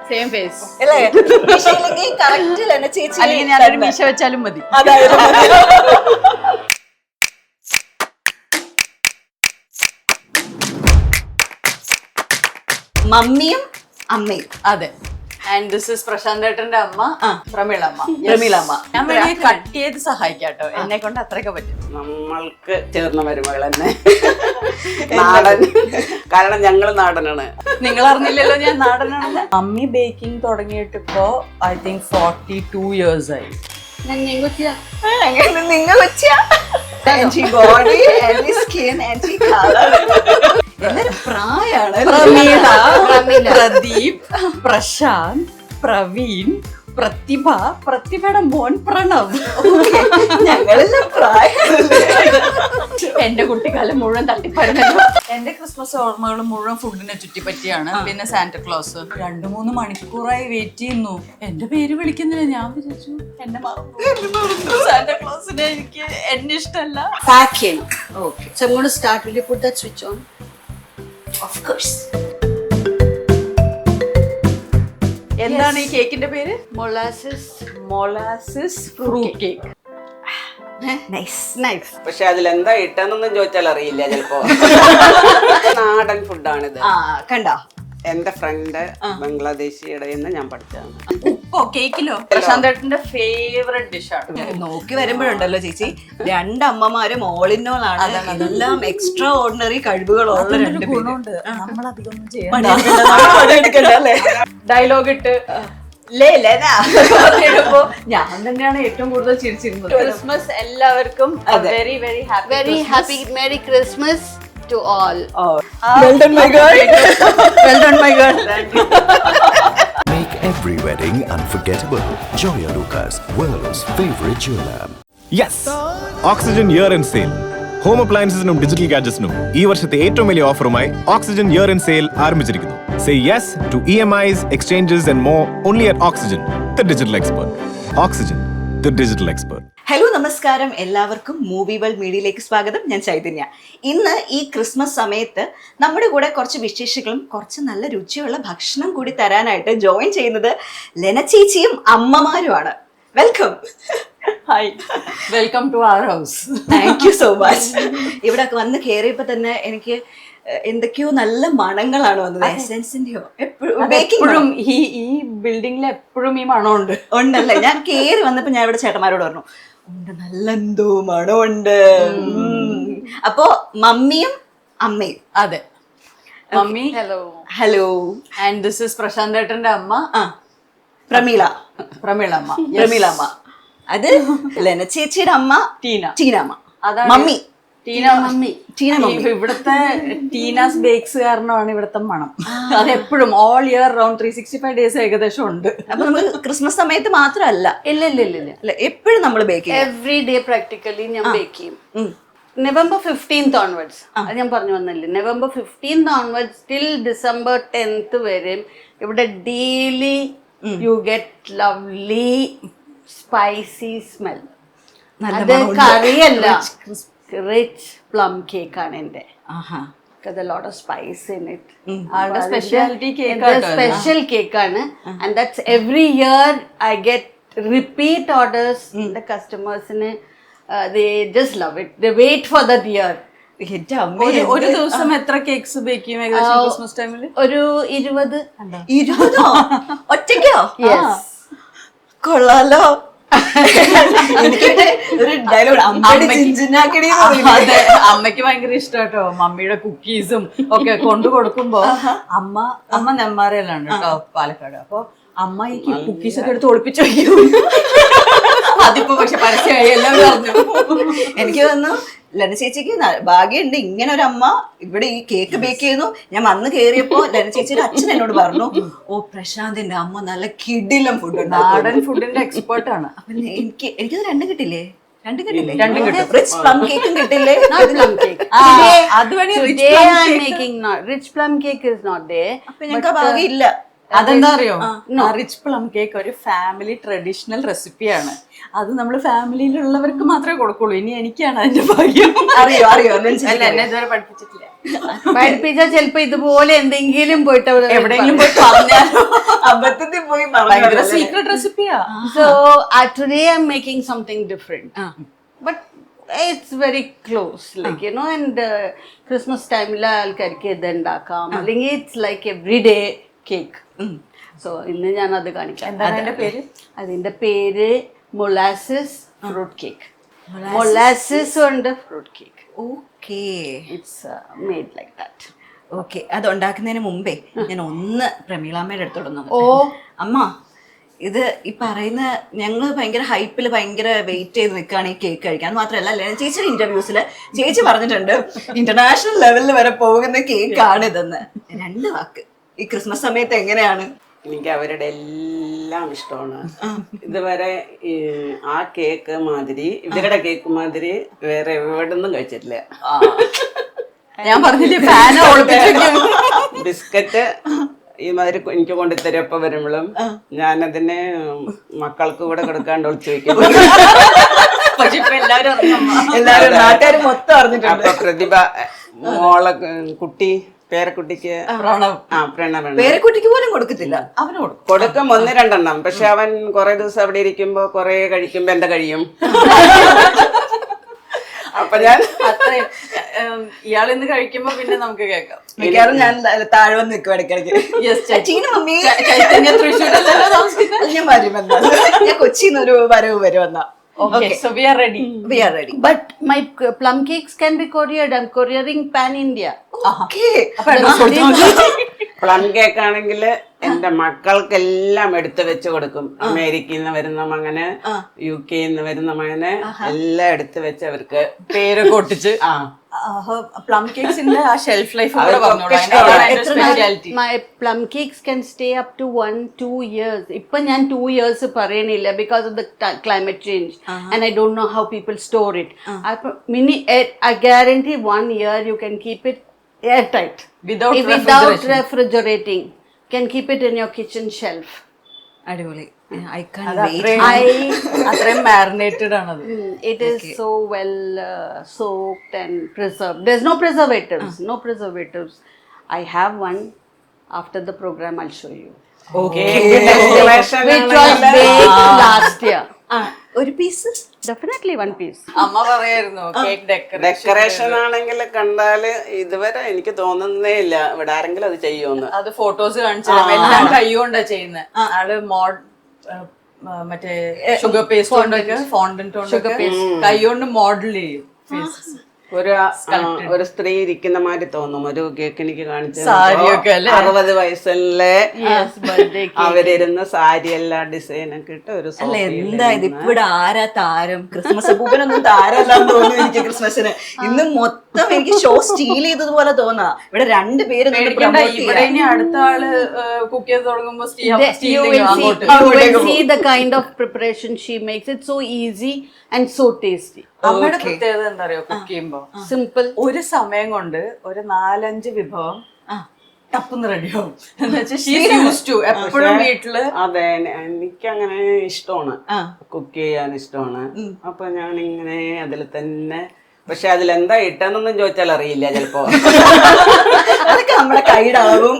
Same face അല്ലേ? മീശയില്ലെങ്കിൽ correct Lena ചേച്ചി. അല്ലെങ്കിൽ ഞാനൊരു മീശ വെച്ചാലും മതി. അതായത് മമ്മിയും അമ്മയും. അതെ. ആൻഡ് ദിസ് ഇസ് പ്രശാന്ത് ഏട്ടന്റെ അമ്മ പ്രമീളമ്മ. ഞാൻ വേണമെങ്കിൽ കട്ട് ചെയ്ത് സഹായിക്കാട്ടോ, എന്നെ കൊണ്ട് അത്രയൊക്കെ പറ്റും. നമ്മൾക്ക് ചേർന്ന മരുമകൾ തന്നെ നാടൻ, കാരണം ഞങ്ങൾ നാടനാണ്. നിങ്ങൾ അറിഞ്ഞില്ലല്ലോ ഞാൻ നാടനാണെന്ന്. മമ്മി ബേക്കിംഗ് തുടങ്ങിയിട്ട് ഇപ്പോ ഐ തിങ്ക് 42 years ആയി. നിങ്ങൾ ബോഡി സ്കിൻ പ്രായാണ്. പ്രമീള, പ്രദീപ്, പ്രശാന്ത്, പ്രവീൺ, പ്രതിഭ, പ്രതിഭയുടെ മോൻ പ്രണവ്. ഞങ്ങളെല്ലാം പ്രായം. എന്റെ കുട്ടിക്കാലം മുഴുവൻ തട്ടിപ്പറഞ്ഞു. എന്റെ ക്രിസ്മസ് ഓർമ്മകൾ മുഴുവൻ ഫുഡിനെ ചുറ്റിപ്പറ്റിയാണ്. പിന്നെ സാന്റക്ലോസ് 2-3 മണിക്കൂറായി വെയിറ്റ് ചെയ്യുന്നു. എന്റെ പേര് വിളിക്കുന്നില്ല. ഞാൻ വിചാരിച്ചു എന്നെ മറന്നു. സാന്റക്ലോസിനെ എനിക്ക് എന്നെ ഇഷ്ടമല്ല. Packing. Okay. So I'm going to start. Will you put that switch on? Of course. എന്താണ് ഈ കേക്കിന്റെ പേര്? Molasses fruit cake. Nice. പക്ഷെ അതിലെന്താ ഇട്ടെന്നൊന്നും ചോദിച്ചാൽ അറിയില്ല ചിലപ്പോ. നാടൻ ഫുഡാണിത്. കണ്ടോ? എന്റെ ഫ്രണ്ട് ബംഗ്ലാദേശിയുടെ ഞാൻ പഠിച്ചതാണ്. ഉപ്പോ കേക്കിലോ? പ്രശാന്ത് ഏട്ടന്റെ ഫേവറേറ്റ് ഡിഷാണ്. നോക്കി വരുമ്പോഴുണ്ടല്ലോ ചേച്ചി, രണ്ടമ്മമാരും ഓൾ ഇൻ ഓൾ ആണ്. എല്ലാം എക്സ്ട്രാ ഓർഡിനറി കഴിവുകളുള്ള രണ്ട് ഗുണമുണ്ട്. നമ്മളധികമൊന്നും ചെയ്യാം. ഡയലോഗ് ഇട്ട് ഞാൻ തന്നെയാണ് ഏറ്റവും കൂടുതൽ ചിരിച്ചിരുന്നത്. ക്രിസ്മസ് എല്ലാവർക്കും very very happy. Very happy Merry Christmas to all. Well done, my girl. Well done, my girl. Make every wedding unforgettable. Joya Lucas, world's favorite jeweler. Yes, Oxygen year and sale. Home അപ്ലയൻസസിനും digital ഗാഡ്ജറ്റ്സിനും ഈ വർഷത്തെ ഏറ്റവും വലിയ ഓഫറുമായി Oxygen year and sale ആരംഭിച്ചിരിക്കുന്നു. Say yes to EMIs, exchanges and more only at Oxygen, the digital expert. Oxygen, the digital expert. Hello, നമസ്കാരം. എല്ലാവർക്കും മൂവി വേൾഡ് മീഡിയയിലേക്ക് സ്വാഗതം. ഞാൻ ചൈതന്യ. ഇന്ന് ഈ ക്രിസ്മസ് സമയത്ത് നമ്മുടെ കൂടെ കുറച്ച് വിശേഷങ്ങളും കുറച്ച് നല്ല രുചിയുള്ള ഭക്ഷണം കൂടി തരാനായിട്ട് ജോയിൻ ചെയ്യുന്നത് ലെന ചേച്ചിയും അമ്മമാരുമാണ്. Welcome. Hi, welcome to our house. Thank you so much. ഇവിടെ വന്ന് കയറിയപ്പോൾ തന്നെ എനിക്ക് എന്തൊക്കെയോ നല്ല മണങ്ങളാണ് വന്നത്. എസെൻസിന്റെയോ എപ്പോഴും ഈ ബിൽഡിംഗിൽ എപ്പോഴും ഈ മണമുണ്ട്. ഉണ്ടല്ലേ? ഞാൻ കയറി വന്നപ്പോ ഞാൻ ഇവിടെ ചേട്ടന്മാരോട് പറഞ്ഞു, ഉണ്ട്, നല്ല എന്തോ മണമുണ്ട്. അപ്പോ മമ്മിയും അമ്മയും. അതെ, mummy. Hello. And this is Prashant ഏട്ടന്റെ അമ്മ പ്രമീളമ്മ. അത് ലെന ചേച്ചിയുടെ അമ്മ ടീനമ്മ. മമ്മി ഇവിടുത്തെ ടീനാസ് ബേക്സ് കാരണമാണ് ഇവിടുത്തെ മണം. അതെപ്പോഴും ഓൾ ഇയർ റൗണ്ട് 365 ഡേയ്സ് ഏകദേശം ഉണ്ട്. അപ്പൊ നമ്മൾ ക്രിസ്മസ് സമയത്ത് മാത്രമല്ല, ഇല്ല എപ്പോഴും നമ്മൾ ബേക്ക് ചെയ്യും. Every day practically ഞാൻ ബേക്ക് ചെയ്യും. November 15th onwards. അത് ഞാൻ പറഞ്ഞു വന്നില്ലേ, November 15th onwards till December 10th വരെ ഇവിടെ daily you get lovely spicy smell. അത് കറിയല്ല, റിച്ച് പ്ലം കേക്ക് ആണ് എന്റെ. Because a lot of spice in it. ആളുടെ സ്പെഷ്യാലിറ്റി സ്പെഷ്യൽ കേക്കാണ്. And that's every year I get repeat orders. The customersന് they just love it. They wait for that year. ഒരു ദിവസം എത്ര cakes bake ചെയ്യും ഏകദേശം Christmas ടൈമില്? ഒരു 20. 20 ഒറ്റയ്ക്കോ? Yes. കൊള്ളാലോ. ഒരു ഡയലോഗ്, അതെ, അമ്മയ്ക്ക് ഭയങ്കര ഇഷ്ടാട്ടോ മമ്മിയുടെ കുക്കീസും ഒക്കെ കൊണ്ടു കൊടുക്കുമ്പോ. അമ്മ നെന്മാറയിലാണ് കേട്ടോ, പാലക്കാട്. അപ്പൊ അമ്മ ഈ കുക്കീസ് ഒക്കെ എടുത്ത് ഒളിപ്പിച്ചു വയ്ക്കും. അതിപ്പോ പക്ഷെ പരസ്യമായി എല്ലാവരും അറിഞ്ഞു. എനിക്ക് തോന്നുന്നു ലെന ചേച്ചിക്ക് ഭാഗ്യമുണ്ട്, ഇങ്ങനെ ഒരു അമ്മ ഇവിടെ ഈ കേക്ക് ബേക്ക് ചെയ്യുന്നു. ഞാൻ വന്ന് കയറിയപ്പോ ലെന ചേച്ചിയുടെ അച്ഛൻ എന്നോട് പറഞ്ഞു, ഓ പ്രശാന്തിന്റെ അമ്മ നല്ല കിടിലം ഫുഡ്, നാടൻ ഫുഡിന്റെ എക്സ്പേർട്ട് ആണ്. അപ്പൊ എനിക്കത് രണ്ടും കിട്ടില്ലേ? രണ്ടും കിട്ടും. റിച്ച് പ്ലം കേക്കും കിട്ടില്ലേ? Not plum cake. Today I'm making rich plum cake is not there. അപ്പൊ ഞങ്ങൾക്ക് ആ ഭാഗ്യം ഇല്ല. അതെന്താ അറിയോ? റിച്ച് പ്ലം കേക്ക് ഒരു ഫാമിലി ട്രഡീഷണൽ റെസിപ്പിയാണ്. അത് നമ്മൾ ഫാമിലിയിലുള്ളവർക്ക് മാത്രമേ കൊടുക്കുള്ളൂ. ഇനി എനിക്കാണ് അതിന്റെ ഭാഗ്യം. അറിയോ എന്നെ ഇതുവരെ പഠിപ്പിച്ചിട്ടില്ല. പഠിപ്പിച്ചാൽ ചിലപ്പോ ഇതുപോലെ എന്തെങ്കിലും പോയിട്ട് എവിടെയെങ്കിലും പോയി പറഞ്ഞാലോ അബദ്ധം ഭയങ്കര secret റെസിപ്പിയാ. So today I'm making something different, but it's very close, like you know. And Christmas time la alkarke ഇതുണ്ടാക്കാം, അല്ലെങ്കിൽ it's like everyday cake. So ഇന്ന് ഞാൻ അത് കാണിക്കാം. എന്താണ് അതിന്റെ പേര്? അതിന്റെ പേര് molasses fruit cake. Molasses ഉണ്ട് fruit cake. Okay It's made like that. Okay. അത് ഉണ്ടാക്കുന്നതിന് മുമ്പേ ഞാൻ ഒന്ന് പ്രമീളാമ്മയുടെ അടുത്തോടൊന്നു. അമ്മ, ഇത് ഈ പറയുന്ന ഞങ്ങള് ഭയങ്കര ഹൈപ്പിൽ ഭയങ്കര വെയിറ്റ് ചെയ്ത് നിൽക്കുകയാണ് ഈ കേക്ക് കഴിക്കാൻ. അത് മാത്രമല്ല, ചേച്ചിയുടെ ഇന്റർവ്യൂസിൽ ചേച്ചി പറഞ്ഞിട്ടുണ്ട് ഇന്റർനാഷണൽ ലെവലിൽ വരെ പോകുന്ന കേക്കാണ് ഇതെന്ന്. 2 വാക്ക് ഈ ക്രിസ്മസ് സമയത്ത് എങ്ങനെയാണ്? എനിക്ക് അവരുടെ എല്ലാം ഇഷ്ടമാണ്. ഇതുവരെ ആ കേക്ക് മാതിരി, ഇവരുടെ കേക്ക് മാതിരി വേറെ എവിടുന്നും കഴിച്ചിട്ടില്ല. ഞാൻ പറഞ്ഞില്ലേ ഫാന ഒളിപ്പിച്ചു. ബിസ്ക്കറ്റ് ഈ മാതിരി എനിക്ക് കൊണ്ടുതരും എപ്പോ വരുമ്പോഴും. ഞാനതിന് മക്കൾക്ക് കൂടെ കൊടുക്കാണ്ട് ഒളിച്ചു വെക്കും. പക്ഷെ ഇപ്പൊ എല്ലാവരും നാട്ടുകാർ മൊത്തം അറിഞ്ഞിട്ടുണ്ട്. അപ്പൊ പ്രതിഭ മോളെ കുട്ടി പേരക്കുട്ടിക്ക് പ്രണവ് പേരക്കുട്ടിക്ക് പോലും കൊടുക്കത്തില്ല. അവന് കൊടുക്കും. കൊടുക്കും 1-2 പക്ഷെ അവൻ കുറെ ദിവസം അവിടെ ഇരിക്കുമ്പോ കുറെ കഴിക്കുമ്പോ എന്റെ കഴിയും. അപ്പൊ ഞാൻ അത്രയും ഇയാളിന്ന് കഴിക്കുമ്പോ പിന്നെ നമുക്ക് കേൾക്കാം. മിക്കവാറും ഞാൻ താഴെ വന്ന് നിൽക്കും ഇടയ്ക്കിടയ്ക്ക്. മമ്മി തൃശ്ശൂരല്ലോ താമസിക്കുന്നത്. ഞാൻ വരുമെന്നാ, ഞാൻ കൊച്ചിന്ന് ഒരു വരവ് വരുമെന്നാ. Okay, so we are ready. We are ready. But my plum cakes can be couriered. I'm couriering pan India. Okay. Plum cake ആണെങ്കിൽ എന്റെ മക്കൾക്കെല്ലാം എടുത്തു വെച്ച് കൊടുക്കും. അമേരിക്കയിൽ നിന്ന് വരുന്ന മകന്, UK നിന്ന് വരുന്ന മകന് എല്ലാം എടുത്തു വെച്ച് അവർക്ക് പേരൊക്കെ ഒട്ടിച്ച് പ്ലം കേക്സിന്റെ ആ shelf life speciality. My plum cakes can stay up to 1-2 years. ഇപ്പൊ ഞാൻ 2 years പറയണില്ല because of the climate change, and I don't know how people store it. I guarantee 1 year you can keep it airtight without refrigerating. Can keep it in your kitchen shelf. അടിപൊളി. I can't അത് wait. അത്രയും marinated ആണത്. It is so well soaked and preserved. There's no preservatives. I have one. After the program I'll show you. Okay. Which was baked last year. ഒരു piece Definitely 1 piece. അമ്മ പറയായിരുന്നു cake decoration ആണെങ്കിൽ കണ്ടാല് ഇതുവരെ എനിക്ക് തോന്നുന്നേ ഇല്ല ഇവിടെ ആരെങ്കിലും അത് ചെയ്യുമെന്ന്. അത് ഫോട്ടോസ് കാണിച്ചു എല്ലാം കൈകൊണ്ടാ ചെയ്യുന്നത്. ആള് മറ്റേ ഷുഗർ പേസ്റ്റ് കൊണ്ടൊക്കെ ഫോണ്ടന്റ് കൊണ്ടൊക്കെ കൈകൊണ്ട് മോഡൽ ചെയ്യും. ഒരു സ്ത്രീ ഇരിക്കുന്ന മാതിരി തോന്നും. ഒരു കേക്ക് എനിക്ക് കാണിച്ചു സാരിയൊക്കെ അല്ലേ? 60 വയസ്സിലെ birthday cake. അവരിരുന്ന് സാരി എല്ലാം ഡിസൈൻ ഒക്കെ ഇട്ട് ഒരു അല്ല, എന്താ ഇത് ഇപ്പൊ ഇവിടെ ആരാ താരം? ക്രിസ്മസ് അപ്പൂപ്പനൊന്നും താരമല്ലാന്ന് തോന്നുന്നു എനിക്ക് ക്രിസ്മസിന്. ഇന്ന് മൊത്തം എനിക്ക് ഷോ സ്റ്റീൽ ചെയ്തതുപോലെ തോന്നാ. ഇവിടെ 2 പേര് ഇവിടെ ഇനി അടുത്ത ആള് കുക്ക് ചെയ്ത് തുടങ്ങുമ്പോ You will see the kind of preparation she makes. It's so easy and so tasty. അമ്മയുടെ പ്രത്യേകത എന്താ അറിയോ? കുക്ക് ചെയ്യുമ്പോ Simple. ഒരു സമയം കൊണ്ട് ഒരു 4-5 വിഭവം ടപ്പെന്ന് റെഡിയാവും. എന്ന് വെച്ചാൽ എപ്പോഴും വീട്ടില്. അതെ, എനിക്കങ്ങനെ ഇഷ്ടമാണ്, കുക്ക് ചെയ്യാൻ ഇഷ്ടമാണ്. അപ്പൊ ഞാൻ ഇങ്ങനെ അതിൽ തന്നെ, പക്ഷെ അതിലെന്താ ഇട്ടെന്നൊന്നും ചോദിച്ചാൽ അറിയില്ല ചിലപ്പോ. അതൊക്കെ നമ്മുടെ കൈയിടാവും.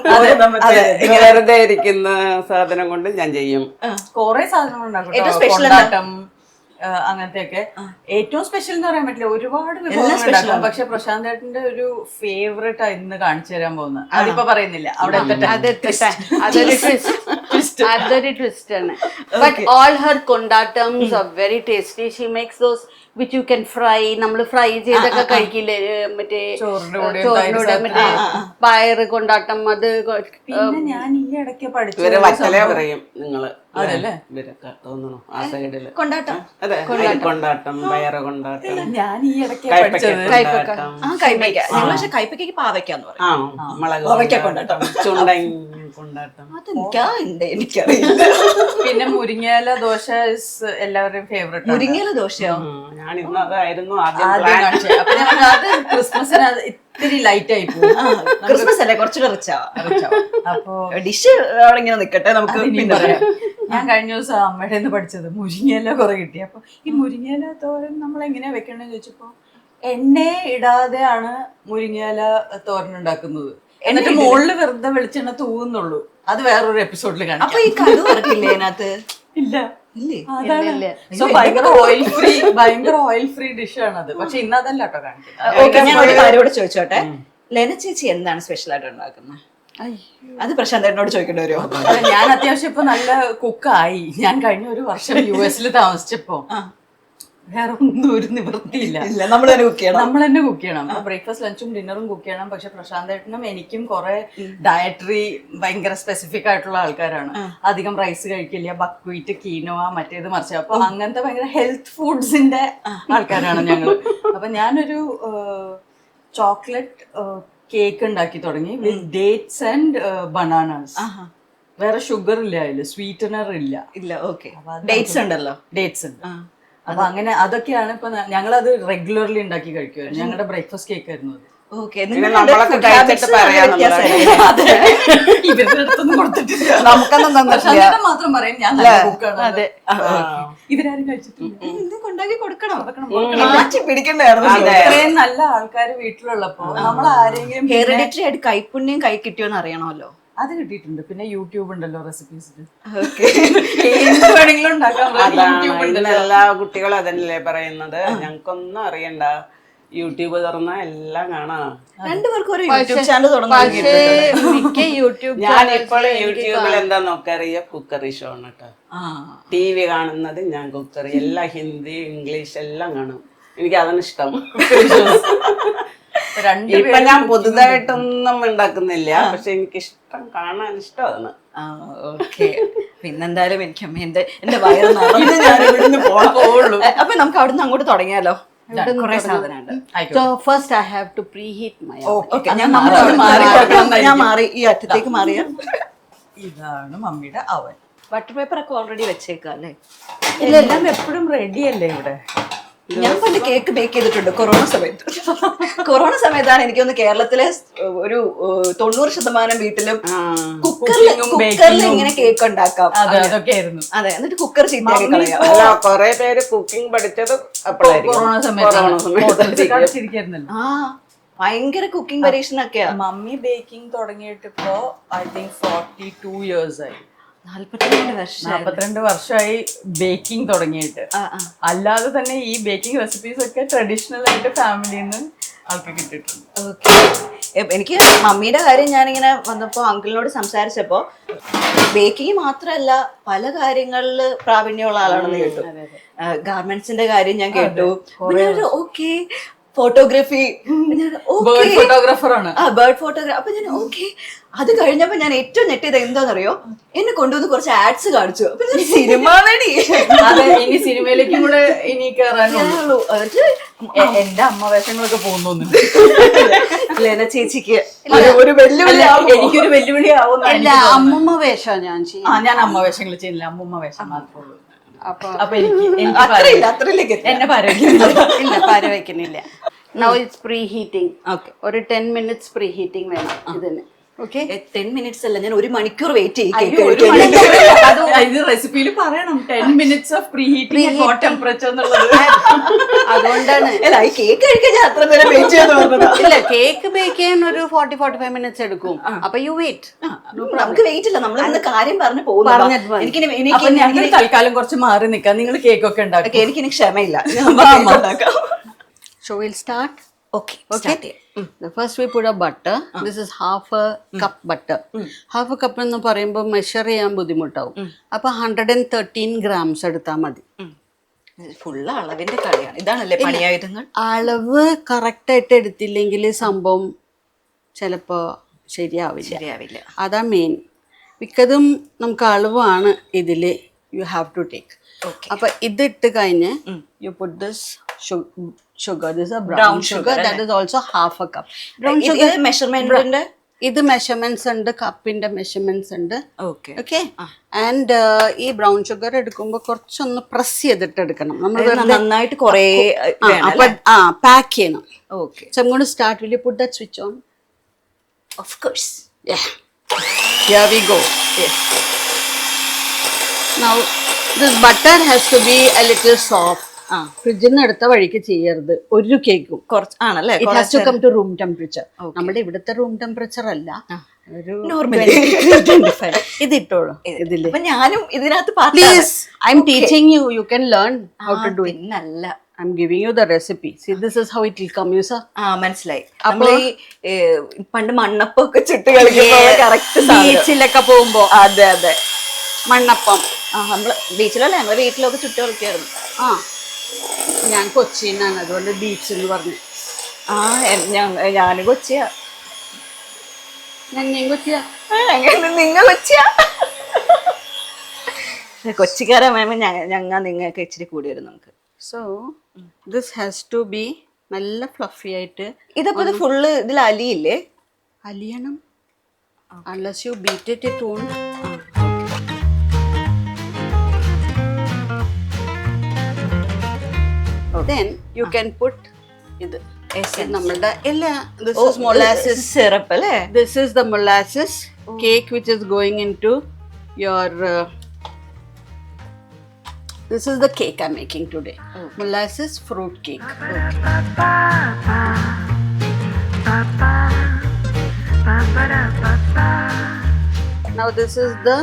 വെറുതെ ഇരിക്കുന്ന സാധനം കൊണ്ട് ഞാൻ ചെയ്യും. കൊറേ സാധനങ്ങൾ ഉണ്ടാക്കും, അങ്ങനത്തെയൊക്കെ. ഏറ്റവും സ്പെഷ്യൽ എന്ന് പറയാൻ പറ്റില്ല, ഒരുപാട് വിഭവങ്ങൾ. പക്ഷെ പ്രശാന്ത് ഏട്ടന്റെ ഒരു ഫേവറേറ്റ് ഇന്ന് കാണിച്ചു തരാൻ പോകുന്നത്. അതിപ്പോ പറയുന്നില്ല, അവിടെ അതൊരു ട്വിസ്റ്റ് ആണ്. But all her kondatams are very tasty. She makes those which you can fry. നമ്മൾ ഫ്രൈ ചെയ്തൊക്കെ കഴിക്കില്ലേ, മറ്റേ ചോറിനൂടെ മറ്റേ പയറ് കൊണ്ടാട്ടം. അത് പിന്നെ ഞാൻ ഈ ഇടയ്ക്ക് പഠിച്ചു. ഇവര് വറ്റല പറയും നിങ്ങള്, ഇവരൊക്കെ തോന്നുന്നു ആ സൈഡില് കൊണ്ടാട്ടം. അതെ, കൊണ്ടാട്ടം, പയറ് കൊണ്ടാട്ടം. ഞാൻ ഈ ഇടയ്ക്ക് കൊണ്ടാട്ടം, കൈപ്പയ്ക്ക. ഞങ്ങൾ പക്ഷെ കൈപ്പയ്ക്ക് പാവയ്ക്കാന്ന് പറയും. മുളക് കൊണ്ടാട്ടം, ചുണ്ടൻ കൊണ്ടാട്ടം. അതെനിക്കുണ്ട്, എനിക്കറിയില്ല. പിന്നെ മുരിങ്ങയില ദോശ എല്ലാവരുടെയും ഫേവറേറ്റ്. മുരിങ്ങയില ദോശയോ? ഞാൻ ഇന്ന് അതായിരുന്നു ആദ്യം കാണിച്ചത്. അപ്പൊ ഞങ്ങൾ അത് ക്രിസ്മസിന് ഇത്തിരി ലൈറ്റ് ആയി പോകും. ക്രിസ്മസ് അല്ലേ, കുറച്ചുകൂടെ റിച്ചാവും. അപ്പൊ ഡിഷ് അവിടെ ഇങ്ങനെ നിക്കട്ടെ, നമുക്ക് പിന്നെ പറയാം. ഞാൻ കഴിഞ്ഞ ദിവസം അമ്മയുടെ നിന്ന് പഠിച്ചത് മുരിങ്ങയില കുറെ കിട്ടി. അപ്പൊ ഈ മുരിങ്ങയില തോരൻ നമ്മൾ എങ്ങനെയാ വെക്കണമെന്ന് ചോദിച്ചപ്പോ, എണ്ണ ഇടാതെയാണ് മുരിങ്ങയില തോരൻ ഉണ്ടാക്കുന്നത്. എന്നിട്ട് മുകളില് വെറുതെ വെളിച്ചെണ്ണ തൂവുന്നുള്ളൂ. അത് വേറൊരു എപ്പിസോഡിൽ കാണാം. അപ്പൊ ഈ കടു വറക്കില്ലേ അതിനകത്ത്? ഇല്ല ഇല്ലേ? അതാണ്. So, ഭയങ്കര ഓയിൽ ഫ്രീ ഡിഷ് ആണ് അത്. പക്ഷെ ഇന്ന് അതല്ല കേട്ടോ കാണിക്കുന്നത്. ഓക്കെ, ഞാൻ ഒരു കാര്യം കൂടെ ചോദിച്ചോട്ടെ. ലെന ചേച്ചി എന്താണ് സ്പെഷ്യൽ ആയിട്ട് ഉണ്ടാക്കുന്നത്? അത് പ്രശാന്ത് എന്നോട് ചോദിക്കേണ്ടി വരുമോ? അല്ല, ഞാൻ അത്യാവശ്യം ഇപ്പൊ നല്ല കുക്കായി. ഞാൻ കഴിഞ്ഞ ഒരു വർഷം US താമസിച്ചപ്പോ വേറെ ഒന്നും ഒരു നിവൃത്തിയില്ല. നമ്മൾ തന്നെ കുക്ക് ചെയ്യണം. നമ്മൾ തന്നെ കുക്ക് ചെയ്യണം. ബ്രേക്ക്ഫാസ്റ്റ് ലഞ്ചും ഡിന്നറും കുക്ക് ചെയ്യണം. പക്ഷെ പ്രശാന്ത് ഏട്ടനും എനിക്കും കുറെ ഡയറ്ററി ഭയങ്കര സ്പെസിഫിക് ആയിട്ടുള്ള ആൾക്കാരാണ്. അധികം റൈസ് കഴിക്കില്ല, ബക്വീറ്റ്, കീനോവ, മറ്റേത് മറിച്ച്. അപ്പൊ അങ്ങനത്തെ ഭയങ്കര ഹെൽത്ത് ഫുഡ്സിന്റെ ആൾക്കാരാണ് ഞങ്ങൾ. അപ്പൊ ഞാനൊരു ചോക്ലേറ്റ് കേക്ക് ഉണ്ടാക്കി തുടങ്ങി വിത്ത് ഡേറ്റ്സ് ആൻഡ് ബനാനാസ്. വേറെ ഷുഗർ ഇല്ല, അതില് സ്വീറ്റനർ ഇല്ല. ഇല്ല, ഓക്കെ. ഡേറ്റ്സ് ഉണ്ടല്ലോ. ഡേറ്റ്സ് ഉണ്ട്. അപ്പൊ അങ്ങനെ അതൊക്കെയാണ് ഇപ്പൊ ഞങ്ങളത് റെഗുലർലി ഉണ്ടാക്കി കഴിക്കുമായിരുന്നു. ഞങ്ങളുടെ ബ്രേക്ക്ഫാസ്റ്റ് കേക്ക് ആയിരുന്നു അത്. നമ്മളൊക്കെ കഴിച്ചിട്ട് പറയാം. ഇവരുടെ അടുത്തൊന്നും കൊടുത്തിട്ടില്ല. നമുക്കൊന്നും തന്നിട്ടില്ല. മാത്രം പറയും ഞാൻ കുക്കാണ്. ഇവരാരും കഴിച്ചിട്ടില്ല. ഉണ്ടാക്കി കൊടുക്കണം, മാറ്റി പിടിക്കണ്ടായിരുന്നു. ഇത്രയും നല്ല ആൾക്കാർ വീട്ടിലുള്ളപ്പോ നമ്മൾ ആരെങ്കിലും ഹെറിഡിറ്ററി ആയിട്ട് കൈപ്പുണ്യം കൈ കിട്ടിയോന്ന് അറിയണമല്ലോ. അത് കിട്ടിയിട്ടുണ്ട്. പിന്നെ യൂട്യൂബ് ഉണ്ടല്ലോ റെസിപ്പീസിൽ. എല്ലാ കുട്ടികളും അതല്ലേ പറയുന്നത്. ഞങ്ങൾക്കൊന്നും അറിയണ്ട, യൂട്യൂബ് തുറന്നാ എല്ലാം കാണാം. രണ്ടുപേർക്കും ഒരു യൂട്യൂബ് ചാനൽ തുടങ്ങാൻ. ഞാൻ ഇപ്പോൾ യൂട്യൂബിൽ എന്താ നോക്കറിയ കുക്കറി ഷോ ആണ് കേട്ടോ. TV കാണുന്നത് ഞാൻ കുക്കറി, എല്ലാം ഹിന്ദി, ഇംഗ്ലീഷ് എല്ലാം കാണും. എനിക്ക് അതാണ് ഇഷ്ടം. ഇപ്പൊ ഞാൻ പുതുതായിട്ടൊന്നും ഉണ്ടാക്കുന്നില്ല, പക്ഷെ എനിക്ക് ഇഷ്ടം, കാണാൻ ഇഷ്ടമാണ്. ഓക്കെ. പിന്നെന്തായാലും എനിക്ക് എന്റെ വയറ് നിറഞ്ഞ് ഞാൻ ഇവിടുന്ന് പോവുള്ളൂ. അപ്പൊ നമുക്ക് അവിടുന്ന് അങ്ങോട്ട് തുടങ്ങിയാലോ? കുറെ സാധനമുണ്ട്. So first I have to preheat my oven. Okay, ഞാൻ മാറി ഈ അറ്റത്തേക്ക് മാറിയ. ഇതാണ് മമ്മിയുടെ അവൻ. ബട്ടർ പേപ്പർ ഒക്കെ ഓൾറെഡി വെച്ചേക്കാം അല്ലേ? ഇതെല്ലാം എപ്പോഴും റെഡി അല്ലേ ഇവിടെ? ഞാൻ പണ്ട് കേക്ക് ബേക്ക് ചെയ്തിട്ടുണ്ട് കൊറോണ സമയത്ത്. കൊറോണ സമയത്താണ് എനിക്കൊന്ന് കേരളത്തിലെ ഒരു 90% വീട്ടിലും കുക്കറിൽ ഇങ്ങനെ കേക്ക് ഉണ്ടാക്കാം. അതൊക്കെയായിരുന്നു. അതെ, എന്നിട്ട് കുക്കർ ചീത്തയാക്കി കളയാം. അല്ല, കൊറേ പേര് കുക്കിംഗ് പഠിച്ചത് കൊറോണ സമയത്ത്. ആ, ഭയങ്കര കുക്കിംഗ് പരീക്ഷണൊക്കെയാ. മമ്മി ബേക്കിംഗ് തുടങ്ങിയിട്ട് ഇപ്പോ I think 42 years ആയി. 42 വർഷമായി ബേക്കിംഗ് തുടങ്ങിയിട്ട്. അല്ലാതെ തന്നെ ഈ ബേക്കിംഗ് റെസിപ്പീസ് ഒക്കെ ട്രഡീഷണൽ ആയിട്ട് ഫാമിലിയിൽ നിന്ന് ആൾക്ക് കിട്ടിയിട്ടുണ്ട്. ഓക്കെ. എനിക്ക് മമ്മിയുടെ കാര്യം ഞാനിങ്ങനെ വന്നപ്പോ അങ്കിളിനോട് സംസാരിച്ചപ്പോ ബേക്കിംഗ് മാത്രമല്ല പല കാര്യങ്ങളിൽ പ്രാവീണ്യമുള്ള ആളാണെന്ന് കേട്ടു. ഗാർമെന്റ്സിന്റെ കാര്യം ഞാൻ കേട്ടു. ഓക്കെ, ഫോട്ടോഗ്രാഫി, ഫോട്ടോഗ്രാഫറാണ്. Bird photography. അപ്പൊ ഞാൻ ഓക്കെ. അത് കഴിഞ്ഞപ്പോ ഞാൻ ഏറ്റവും ഞെട്ടിയത് എന്താണെന്നറിയോ? എന്നെ കൊണ്ടുവന്ന് കുറച്ച് ആഡ്സ് കാണിച്ചു. അപ്പൊ ഞാൻ സിനിമ നടി. അതെ, ഇനി സിനിമയിലേക്കും കൂടെ ഇനി കയറാനുള്ളൂ. എന്റെ അമ്മ വേഷങ്ങളൊക്കെ പോകുന്നു. ലെന ചേച്ചിക്ക് ഒരു വെല്ലുവിളി, എനിക്കൊരു വെല്ലുവിളി ആവുന്ന. അമ്മമ്മ വേഷം ഞാൻ ചെയ്യും. ഞാൻ അമ്മ വേഷങ്ങൾ ചെയ്യുന്നില്ല, അമ്മൂമ്മ വേഷം മാത്രമേ ഉള്ളൂ. അപ്പൊ എനിക്ക് എന്നെ പാരവയ്ക്കുന്നില്ല. Now it's preheating. Okay. ഒരു 10 minutes preheating വേണം ഇതിന്. ഓക്കെ, 10 minutes അല്ല, ഞാൻ 1 മണിക്കൂർ വെയിറ്റ് ചെയ്യും. ഇത് റെസിപ്പിയിൽ പറയണം 10 minutes of preheating at hot temperature എന്നുള്ളത്. അതുകൊണ്ടാണ് കേക്ക് കഴിക്കാൻ ഞാൻ അത്ര നേരം വെയിറ്റ് ചെയ്ത് പറഞ്ഞത്. ഇല്ല, കേക്ക് ബേക്ക് ചെയ്യാൻ ഒരു 40-45 minutes എടുക്കും. അപ്പൊ യു വെയിറ്റ്. നമുക്ക് വെയിറ്റ് ഇല്ല, നമ്മൾ ഇന്ന് കാര്യം പറഞ്ഞു പോകുന്നു. എനിക്ക് തൽക്കാലം കുറച്ച് മാറി നിൽക്കാം. നിങ്ങൾ കേക്ക് ഒക്കെ ഉണ്ടാക്കും. എനിക്കിനി ക്ഷമയില്ല. So we'll start. Okay. First we put a butter. This is half a cup butter. Half a cup എന്ന് പറയുമ്പോൾ മെഷർ ചെയ്യാൻ ബുദ്ധിമുട്ടാവും. അപ്പൊ 113 grams എടുത്താൽ മതി. ഫുള്ള് അളവിന്റെ കളിയാണ്. ഇതാണല്ലേ പണിയായുധങ്ങൾ. അളവ് കറക്റ്റ് ആയിട്ട് എടുത്തില്ലെങ്കിൽ സംഭവം ചിലപ്പോ ശരിയാവില്ല. അതാ മെയിൻ. മിക്കതും നമുക്ക് അളവാണ് ഇതില് യു ഹാവ് ടു ടേക്ക്. അപ്പൊ ഇതിട്ട് കഴിഞ്ഞ് you put this sugar. This is a brown sugar. That is also half a cup. Brown sugar മെഷർമെന്റിന്റെ ഇത് മെഷർമെന്റ്സ് ഉണ്ട്, കപ്പിന്റെ മെഷർമെന്റ്സ് ഉണ്ട്. ഓക്കെ. ആൻഡ് ഈ ബ്രൗൺ ഷുഗർ എടുക്കുമ്പോൾ കുറച്ചൊന്ന് പ്രസ് ചെയ്തിട്ട് എടുക്കണം. നമ്മൾ നന്നായിട്ട് കുറേ പാക്ക് ചെയ്യണം. Okay. So I'm going to start. Will you put that switch on? Of course. Yeah. Here we go. Yes. Now this butter has to be a little soft. ഫ്രിഡ്ജിൽ നിന്ന് എടുത്ത വഴിക്ക് ചെയ്യരുത് ഒരു കേക്കും. കുറച്ച് ആണല്ലേ, it has to come to room temperature. നമ്മുടെ ഇവിടുത്തെ റൂം ടെമ്പറേച്ചർ അല്ല, ഒരു ഇത് ഇട്ടോളൂ ഇതില്. അപ്പൊ ഞാനും ഇതിനകത്ത് please, I am teaching you, you can learn how to do it. നല്ല I'm giving you the recipe. See, this is how it will come, you sir. മനസ്സിലായി. അപ്പൊ ഈ പണ്ട് മണ്ണപ്പൊക്കെ ചുട്ട് കളിക്കുമ്പോ കറക്റ്റ് ബീച്ചിലൊക്കെ പോകുമ്പോ അതെ അതെ മണ്ണപ്പം. നമ്മള് ബീച്ചിലല്ലേ, ഞങ്ങള് വീട്ടിലൊക്കെ ചുട്ട് കളിക്കായിരുന്നു. ഞാൻ കൊച്ചിന്നാണ്, അതുകൊണ്ട് ബീച്ച് എന്ന് പറഞ്ഞു. ഞാന് കൊച്ചിയാ. ഞാൻ കൊച്ചിയാ. നിങ്ങ കൊച്ചിയാ? കൊച്ചിക്കാരാകുമ്പോ ഞങ്ങ നിങ്ങൾക്ക് ഇച്ചിരി കൂടി വരും നമുക്ക്. So this has to be നല്ല ഫ്ലഫി ആയിട്ട്. ഇതപ്പോ ഇത് ഫുള്ള് ഇതിൽ അലിയില്ലേ? അലിയണം. Unless you beat it, it won't. Then you can put ഇത് നമ്മളുടെ എല്ലാ, this is molasses syrup അല്ലേ? This is the molasses cake which is going into your this is the cake I'm making today. Molasses fruit cake. Now this is the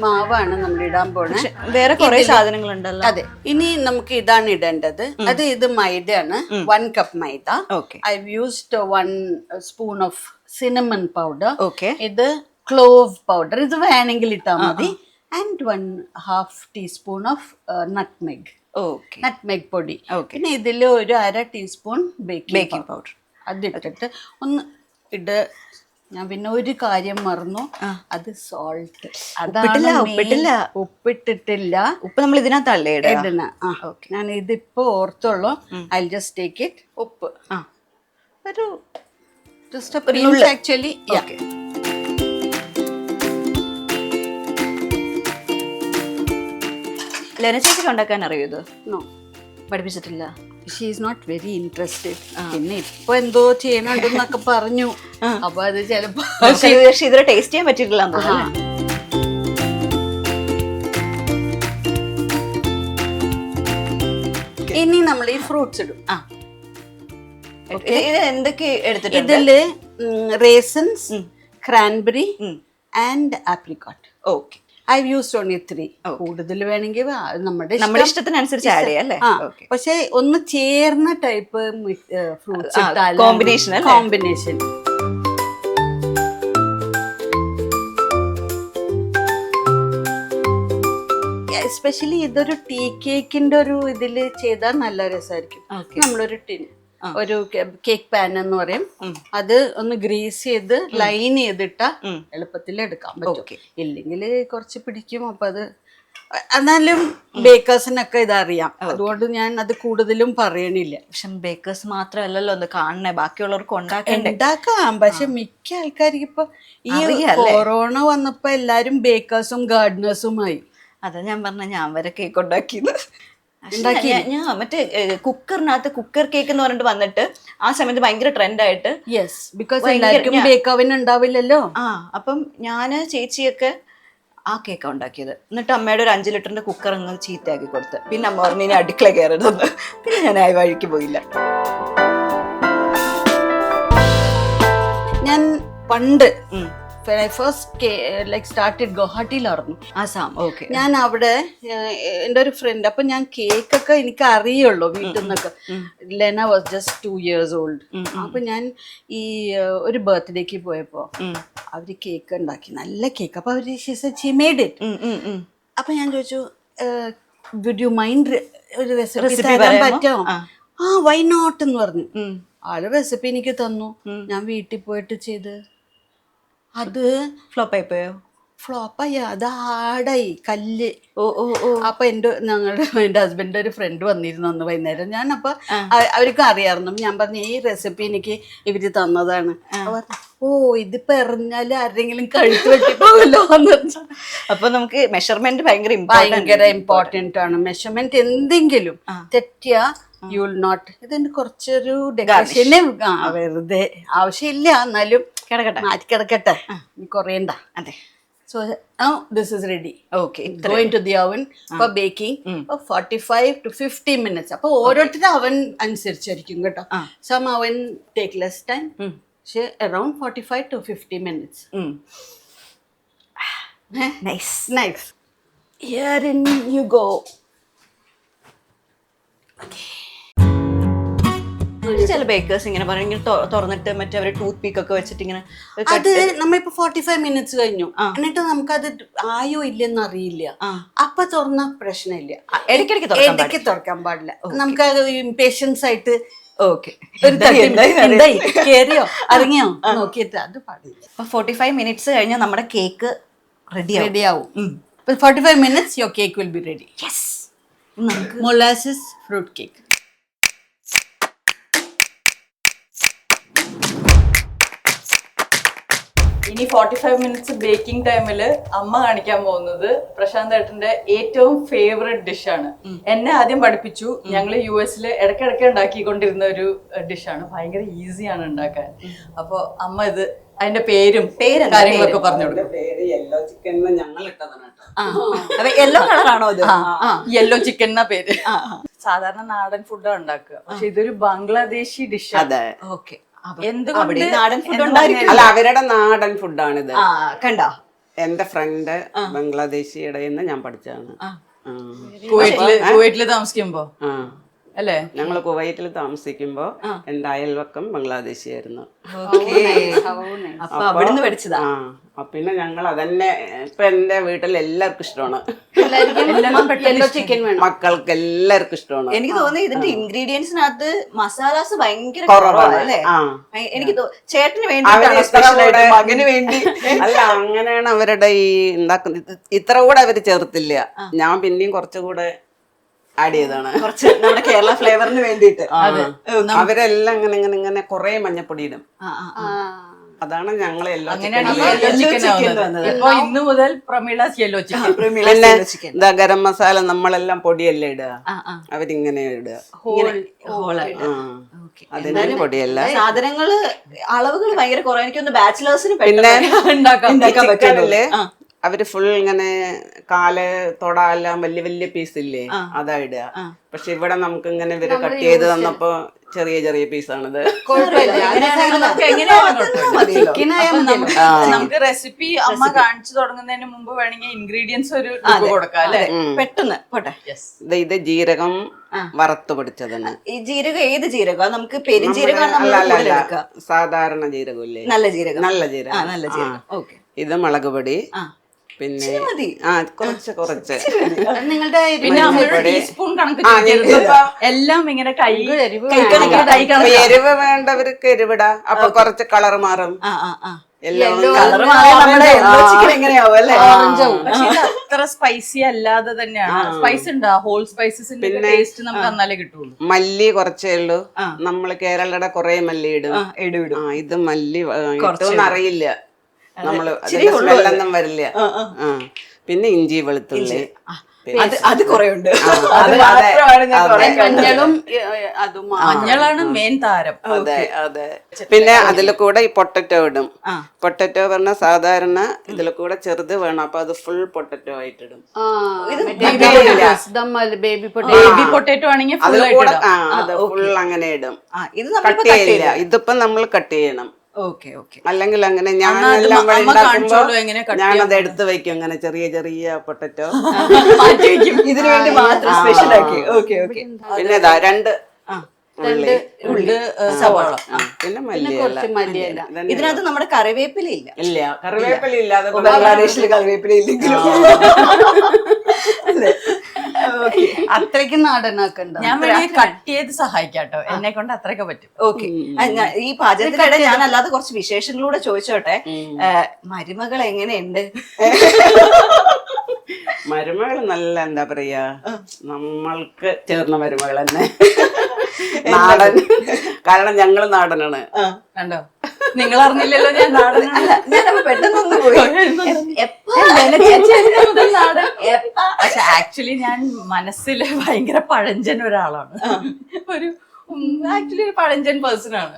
മാവാണ് നമ്മൾ ഇടാൻ പോണേ. വേറെ കുറെ സാധനങ്ങളുണ്ടല്ലോ. അതെ, ഇനി നമുക്ക് ഇതാണ് ഇടേണ്ടത്. അത് ഇത് മൈദയാണ്, 1 cup maida. I've used 1 spoon of cinnamon powder. ഇത് clove powder, ഇത് വേണമെങ്കിൽ ഇട്ടാൽ മതി. And 1/2 teaspoon of nutmeg. Nutmeg പൊടി. പിന്നെ ഇതിൽ ഒരു 1/2 teaspoon ബേക്കിംഗ് പൗഡർ അതിട്ടിട്ട് ഒന്ന് ഇട്. ഞാൻ പിന്നെ ഒരു കാര്യം മറന്നു, അത് സോൾട്ട്. ഉപ്പിട്ടിട്ടില്ല. ഉപ്പ് നമ്മൾ ഇതിനകത്തല്ലേ ഇടണ. ഞാൻ ഇതിപ്പോ ഓർത്തുള്ളൂ. I just take it. ഉപ്പ് ഒരു ജസ്റ്റ് ആക്ച്വലി. ലെന ചേച്ചിക്ക് ഉണ്ടാക്കാൻ അറിയോ ഇത്? നോ, പഠിപ്പിച്ചിട്ടില്ല. She is not very interested. പിന്നെ ഇപ്പൊ എന്തോ ചെയ്യണുണ്ടെന്നൊക്കെ പറഞ്ഞു. അപ്പൊ അത് ചിലപ്പോ ഇതുവരെ ടേസ്റ്റ് ചെയ്യാൻ പറ്റിയിട്ടില്ല. ഇനി നമ്മൾ ഈ ഫ്രൂട്ട്സ് ഇടും. ഇത് എന്തൊക്കെ എടുത്തിട്ട്? ഇതില് raisins, cranberry and apricot. Okay, I've used only 3. കൂടുതൽ വേണമെങ്കിൽ നമ്മുടെ ഇഷ്ടത്തിനനുസരിച്ച് ആഡ് ചെയ്യാം അല്ലേ? പക്ഷെ ഒന്ന് ചേർന്ന ടൈപ്പ് ഫ്രൂട്ട്സ് കോമ്പിനേഷൻ. എസ്പെഷ്യലി ഇതൊരു ടീ കേക്കിന്റെ ഒരു ഇതില് ചെയ്താൽ നല്ല രസമായിരിക്കും. നമ്മളൊരു ഒരു കേക്ക് പാൻ എന്ന് പറയും, അത് ഒന്ന് ഗ്രീസ് ചെയ്ത് ലൈൻ ചെയ്തിട്ടാ എളുപ്പത്തിൽ എടുക്കാൻ പറ്റും. ഇല്ലെങ്കിൽ കുറച്ച് പിടിക്കും. അപ്പൊ അത് എന്നാലും ബേക്കേഴ്സിനൊക്കെ ഇതറിയാം, അതുകൊണ്ട് ഞാൻ അത് കൂടുതലും പറയണില്ല. പക്ഷെ ബേക്കേഴ്സ് മാത്രമല്ലല്ലോ ഒന്ന് കാണണേ, ബാക്കിയുള്ളവർക്ക് ഉണ്ടാക്കാം. പക്ഷെ മിക്ക ആൾക്കാർക്ക് ഇപ്പൊ ഈ കൊറോണ വന്നപ്പോ എല്ലാരും ബേക്കേഴ്സും ഗാർഡനേഴ്സുമായി. അതാ ഞാൻ പറഞ്ഞ, ഞാൻ വരെ കേക്ക് ഉണ്ടാക്കിയത്. ഞാൻ മറ്റേ കുക്കറിനകത്ത് കുക്കർ കേക്ക് എന്ന് പറഞ്ഞിട്ട് വന്നിട്ട് ആ സമയത്ത് ഭയങ്കര ട്രെൻഡായിട്ട്. യെസ്, ബിക്കോസ് എല്ലാവർക്കും ബേക്ക് ഓവൻ ഉണ്ടാവില്ലല്ലോ. അപ്പം ഞാന് ചേച്ചിയൊക്കെ ആ കേക്കാണ് ഉണ്ടാക്കിയത്. എന്നിട്ട് അമ്മയുടെ ഒരു 5 ലിറ്ററിന്റെ കുക്കർ അങ്ങ് ചീത്തയാക്കി കൊടുത്ത്. പിന്നെ അമ്മ പറഞ്ഞു ഇനി അടുക്കള കയറരുതെന്ന്. പിന്നെ ഞാൻ ആ വഴിക്ക് പോയില്ല. ഞാൻ പണ്ട് when I first started ഗുവാഹട്ടിയിലായിരുന്നു, ആസാം. ഓക്കെ, ഞാൻ അവിടെ എൻ്റെ ഒരു ഫ്രണ്ട്, അപ്പൊ ഞാൻ കേക്കൊക്കെ എനിക്ക് അറിയുള്ളൂ വീട്ടിൽ നിന്നൊക്കെ. Lena was just 2 years old. അപ്പൊ ഞാൻ ഈ ഒരു ബർത്ത്ഡേക്ക് പോയപ്പോ അവര് കേക്ക് ഉണ്ടാക്കി, നല്ല കേക്ക്. അപ്പൊ അവര് she made it. അപ്പൊ ഞാൻ ചോദിച്ചു, would you mind ഒരു റെസിപ്പി തരാൻ പറ്റുമോ? വൈ നോട്ട് എന്ന് പറഞ്ഞു. ആള് റെസിപ്പി എനിക്ക് തന്നു. ഞാൻ വീട്ടിൽ പോയിട്ട് ചെയ്ത് അത് ഫ്ലോപ്പായി പോയോ? ഫ്ലോപ്പായി, അത് ഹാർഡായി, കല്ല്. അപ്പൊ എൻ്റെ ഹസ്ബൻഡിന്റെ ഒരു ഫ്രണ്ട് വന്നിരുന്നു അന്ന് വൈകുന്നേരം. ഞാൻ അപ്പൊ അവർക്ക് അറിയാമായിരുന്നു. ഞാൻ പറഞ്ഞു ഈ റെസിപ്പി എനിക്ക് ഇവര് തന്നതാണ്. ഇതിപ്പോ എറിഞ്ഞാല് ആരെങ്കിലും കഴുത്ത് വെട്ടിപ്പോകല്ലോ എന്ന്. അപ്പൊ നമുക്ക് മെഷർമെന്റ് ഭയങ്കര ഇമ്പോർട്ടന്റ് ആണ്. മെഷർമെന്റ് എന്തെങ്കിലും തെറ്റിയാ യു വിൽ നോട്ട്. ഇതിന്റെ കുറച്ചൊരു ഡെക്കറേഷന് വെറുതെ ആവശ്യമില്ല, എന്നാലും മാറ്റി കിടക്കട്ടെ, കുറയണ്ട. അതെ, So now this is ready. Okay. Go into the oven for baking for 45 to 50 minutes. അപ്പോൾ ഓരോരുത്തരുടെ അവൻ അനുസരിച്ചായിരിക്കും കേട്ടോ. Some oven take less time. പക്ഷേ around 45 to 50 minutes. Nice. Nice. Here in you go. ചില ബേക്കേഴ്സ് ഇങ്ങനെ പറയും ഇങ്ങനെ തുറന്നിട്ട് മറ്റേ അവര് ടൂത്ത് പീക്ക് ഒക്കെ വെച്ചിട്ട് ഇങ്ങനെ അത് നമ്മളിപ്പോ 45 മിനിറ്റ്സ് കഴിഞ്ഞു എന്നിട്ട് നമുക്കത് ആയോ ഇല്ലെന്ന് അറിയില്ല. അപ്പൊ തുറന്ന പ്രശ്നമില്ല. ഇടയ്ക്ക് തുറക്കാൻ പാടില്ല. നമുക്ക് ഇംപേഷ്യൻസ് ആയിട്ട് ഓക്കെ എന്തായി കേറിയോ ഇറങ്ങിയോ നോക്കിയിട്ട് അത് പാടില്ല. 45 മിനിറ്റ്സ് കഴിഞ്ഞാൽ നമ്മുടെ കേക്ക് റെഡി ആവും. 45 minutes your cake will be ready. Yes. Molasses fruit cake. ഇനി 45 മിനിറ്റ്സ് ബേക്കിംഗ് ടൈമില് അമ്മ കാണിക്കാൻ പോകുന്നത് പ്രശാന്ത് ഏട്ടന്റെ ഏറ്റവും ഫേവറേറ്റ് ഡിഷാണ്. എന്നെ ആദ്യം പഠിപ്പിച്ചു. ഞങ്ങൾ US ഇടയ്ക്കിടയ്ക്ക് ഉണ്ടാക്കിക്കൊണ്ടിരുന്ന ഒരു ഡിഷാണ്. ഭയങ്കര ഈസിയാണ് ഉണ്ടാക്കാൻ. അപ്പൊ അമ്മ ഇത് അതിന്റെ പേരും കാര്യങ്ങളൊക്കെ പറഞ്ഞു കൊടുക്കും. യെല്ലോ ചിക്കൻ ഞങ്ങൾ ഇട്ടതാണ് കേട്ടോ. യെല്ലോ കളറാണോ ഇത്? യെല്ലോ ചിക്കൻ എന്നാ പേര്. സാധാരണ നാടൻ ഫുഡാണ് ഉണ്ടാക്കുക. പക്ഷെ ഇതൊരു ബംഗ്ലാദേശി ഡിഷാണ്. അതെ. ഓക്കെ. എന്തുകൊണ്ട് നാടൻ ഫുഡ് ഉണ്ടായിരിക്കും. അല്ല, അവരുടെ നാടൻ ഫുഡാണിത്. കണ്ടോ? എന്റെ ഫ്രണ്ട് ബംഗ്ലാദേശിയുടെ ഞാൻ പഠിച്ചതാണ്. കുവൈറ്റില് താമസിക്കുമ്പോ അല്ലേ? ഞങ്ങൾ കുവൈറ്റിൽ താമസിക്കുമ്പോ എന്റെ അയൽവക്കം ബംഗ്ലാദേശിയായിരുന്നു. അപ്പൊ അവിടുന്ന് പഠിച്ചതാ. പിന്നെ ഞങ്ങൾ അതന്നെ ഇപ്പൊ എന്റെ വീട്ടിൽ എല്ലാവർക്കും ഇഷ്ടമാണ്. ചിക്കൻ വേണം. മക്കൾക്ക് എല്ലാവർക്കും ഇഷ്ടമാണ്. എനിക്ക് തോന്നുന്നു ഇതിന്റെ ഇൻഗ്രീഡിയൻസിനകത്ത് മസാലാസ് ഭയങ്കര കുറവാണ് അല്ലേ? എനിക്ക് ചേട്ടന് വേണ്ടി മകന് വേണ്ടി അല്ല, അങ്ങനെയാണ് അവരുടെ ഈ ഉണ്ടാക്കുന്നത്. ഇത്ര കൂടെ അവര് ചേർത്തില്ല. ഞാൻ പിന്നെയും കുറച്ചുകൂടെ ആഡ് ചെയ്താണ്. കുറച്ച് നമ്മുടെ കേരള ഫ്ലേവറിന് വേണ്ടിയിട്ട്. അവരെല്ലാം ഇങ്ങനെ ഇങ്ങനെ ഇങ്ങനെ കുറെ മഞ്ഞപ്പൊടി ഇടും. അതാണ് ഞങ്ങളെ ഇപ്പൊ ഇന്ന് മുതൽ പ്രമീളാസ് യെല്ലോ ചിക്കൻ. പിന്നെ ഗരം മസാല നമ്മളെല്ലാം പൊടിയല്ലേ ഇടുക, അവരിങ്ങനെ ഇടുക. അതിന്റെ പൊടിയല്ല. സാധനങ്ങള് അളവുകൾ ഭയങ്കര കുറവ്. എനിക്കൊന്ന് ബാച്ചിലേഴ്സിന് പിന്നെ ഉണ്ടാക്കാൻ പറ്റില്ലേ? അവര് ഫുൾ ഇങ്ങനെ കാല് തൊടാല്ലാം വലിയ വലിയ പീസ് ഇല്ലേ, അതാ ഇടുക. പക്ഷെ ഇവിടെ നമുക്ക് ഇങ്ങനെ ഇവര് കട്ട് ചെയ്ത് തന്നപ്പോ ചെറിയ ചെറിയ പീസാണിത്. നമുക്ക് റെസിപ്പി അമ്മ കാണിച്ചു തുടങ്ങുന്നതിന് മുമ്പ് വേണമെങ്കിൽ ഇൻഗ്രീഡിയൻസ് ഒരു കൊടുക്കാം അല്ലെ? പെട്ടെന്ന് പോട്ടെ. ഇത് ജീരകം വറുത്ത് പൊടിച്ചതാണ്. ഈ ജീരകം ഏത് ജീരകം? നമുക്ക് പെരുംജീരകം സാധാരണ ജീരകം ഇല്ലേ? നല്ല ജീരകം. നല്ല ജീരകം. നല്ല ജീരകം. ഓക്കെ. ഇത് മുളക് പൊടി. പിന്നെ കുറച്ച് നിങ്ങളുടെ ടീസ്പൂൺ കണക്ക് എല്ലാം ഇങ്ങനെ എരിവ് വേണ്ടവർക്ക് എരിവിടാ. അപ്പൊ കുറച്ച് കളർ മാറും. അത്ര സ്പൈസി അല്ലാതെ തന്നെയാണ്. സ്പൈസ് ഉണ്ടാ ഹോൾ സ്പൈസസിന്റെ ടേസ്റ്റ് നമുക്ക് എന്നാലേ കിട്ടുള്ളൂ. മല്ലി കുറച്ചേ ഉള്ളൂ. നമ്മള് കേരളയുടെ കുറെ മല്ലി ഇടും. ഇത് മല്ലി കിട്ടുമെന്ന് അറിയില്ല. നമ്മള് സ്മെല്ലൊന്നും വരില്ല. പിന്നെ ഇഞ്ചി വെളുത്തുള്ളി അത് കുറെ ഉണ്ട്. മഞ്ഞളും മഞ്ഞളാണ് മെയിൻ താരം. അതെ അതെ. പിന്നെ അതിൽ കൂടെ ഈ പൊട്ടറ്റോ ഇടും. പൊട്ടറ്റോ പറഞ്ഞ സാധാരണ ഇതിൽ കൂടെ ചെറുത് വേണം. അപ്പൊ അത് ഫുൾ പൊട്ടറ്റോ ആയിട്ടിടും. ബേബി പൊട്ടറ്റോ ആണെങ്കിൽ അത് ഫുൾ അങ്ങനെ ഇടും. കട്ട് ചെയ്യില്ല. ഇതിപ്പോ നമ്മൾ കട്ട് ചെയ്യണം. അല്ലെങ്കിൽ അങ്ങനെ ഞാനെല്ലാം ഞാനത് എടുത്തു വെക്കും. അങ്ങനെ ചെറിയ ചെറിയ പൊട്ടറ്റോ ഇതിനു വേണ്ടി മാത്രം സ്പെഷ്യൽ ആക്കി. പിന്നെ ഇതാ 2 ഉള്ളി, സവാള, പിന്നെ മല്ലിയില. ഇതിനകത്ത് നമ്മുടെ കറിവേപ്പില ഇല്ല. ഇല്ല, കറിവേപ്പില ഇല്ലാതെ ബംഗ്ലാദേശിൽ കറിവേപ്പില ഇല്ലെങ്കിലും അത്രയ്ക്ക് നാടനാക്കണ്ട. ഞാൻ വേണമെങ്കിൽ കട്ട് ചെയ്ത് സഹായിക്കാട്ടോ. എന്നെ കൊണ്ട് അത്രയൊക്കെ പറ്റും. ഓക്കെ. ഈ പാചകത്തിനിടെ ഞാൻ അല്ലാതെ കുറച്ച് വിശേഷങ്ങളൂടെ ചോദിച്ചോട്ടെ. മരുമകൾ എങ്ങനെയുണ്ട്? മരുമകൾ നല്ല എന്താ പറയാ, നമ്മൾക്ക് ചേർന്ന മരുമകൾ തന്നെ. നാടൻ. കാരണം ഞങ്ങള് നാടനാണ്. കണ്ടോ? നിങ്ങൾ അറിഞ്ഞില്ലല്ലോ ഞാൻ നാടനല്ല. ഞാനപ്പോ പെട്ടെന്നൊന്ന് പോയി. പക്ഷെ ആക്ച്വലി ഞാൻ മനസ്സിൽ ഭയങ്കര പഴഞ്ചൻ ഒരാളാണ്. ആക്ച്വലി ഒരു പഴഞ്ചൻ പേഴ്സൺ ആണ്.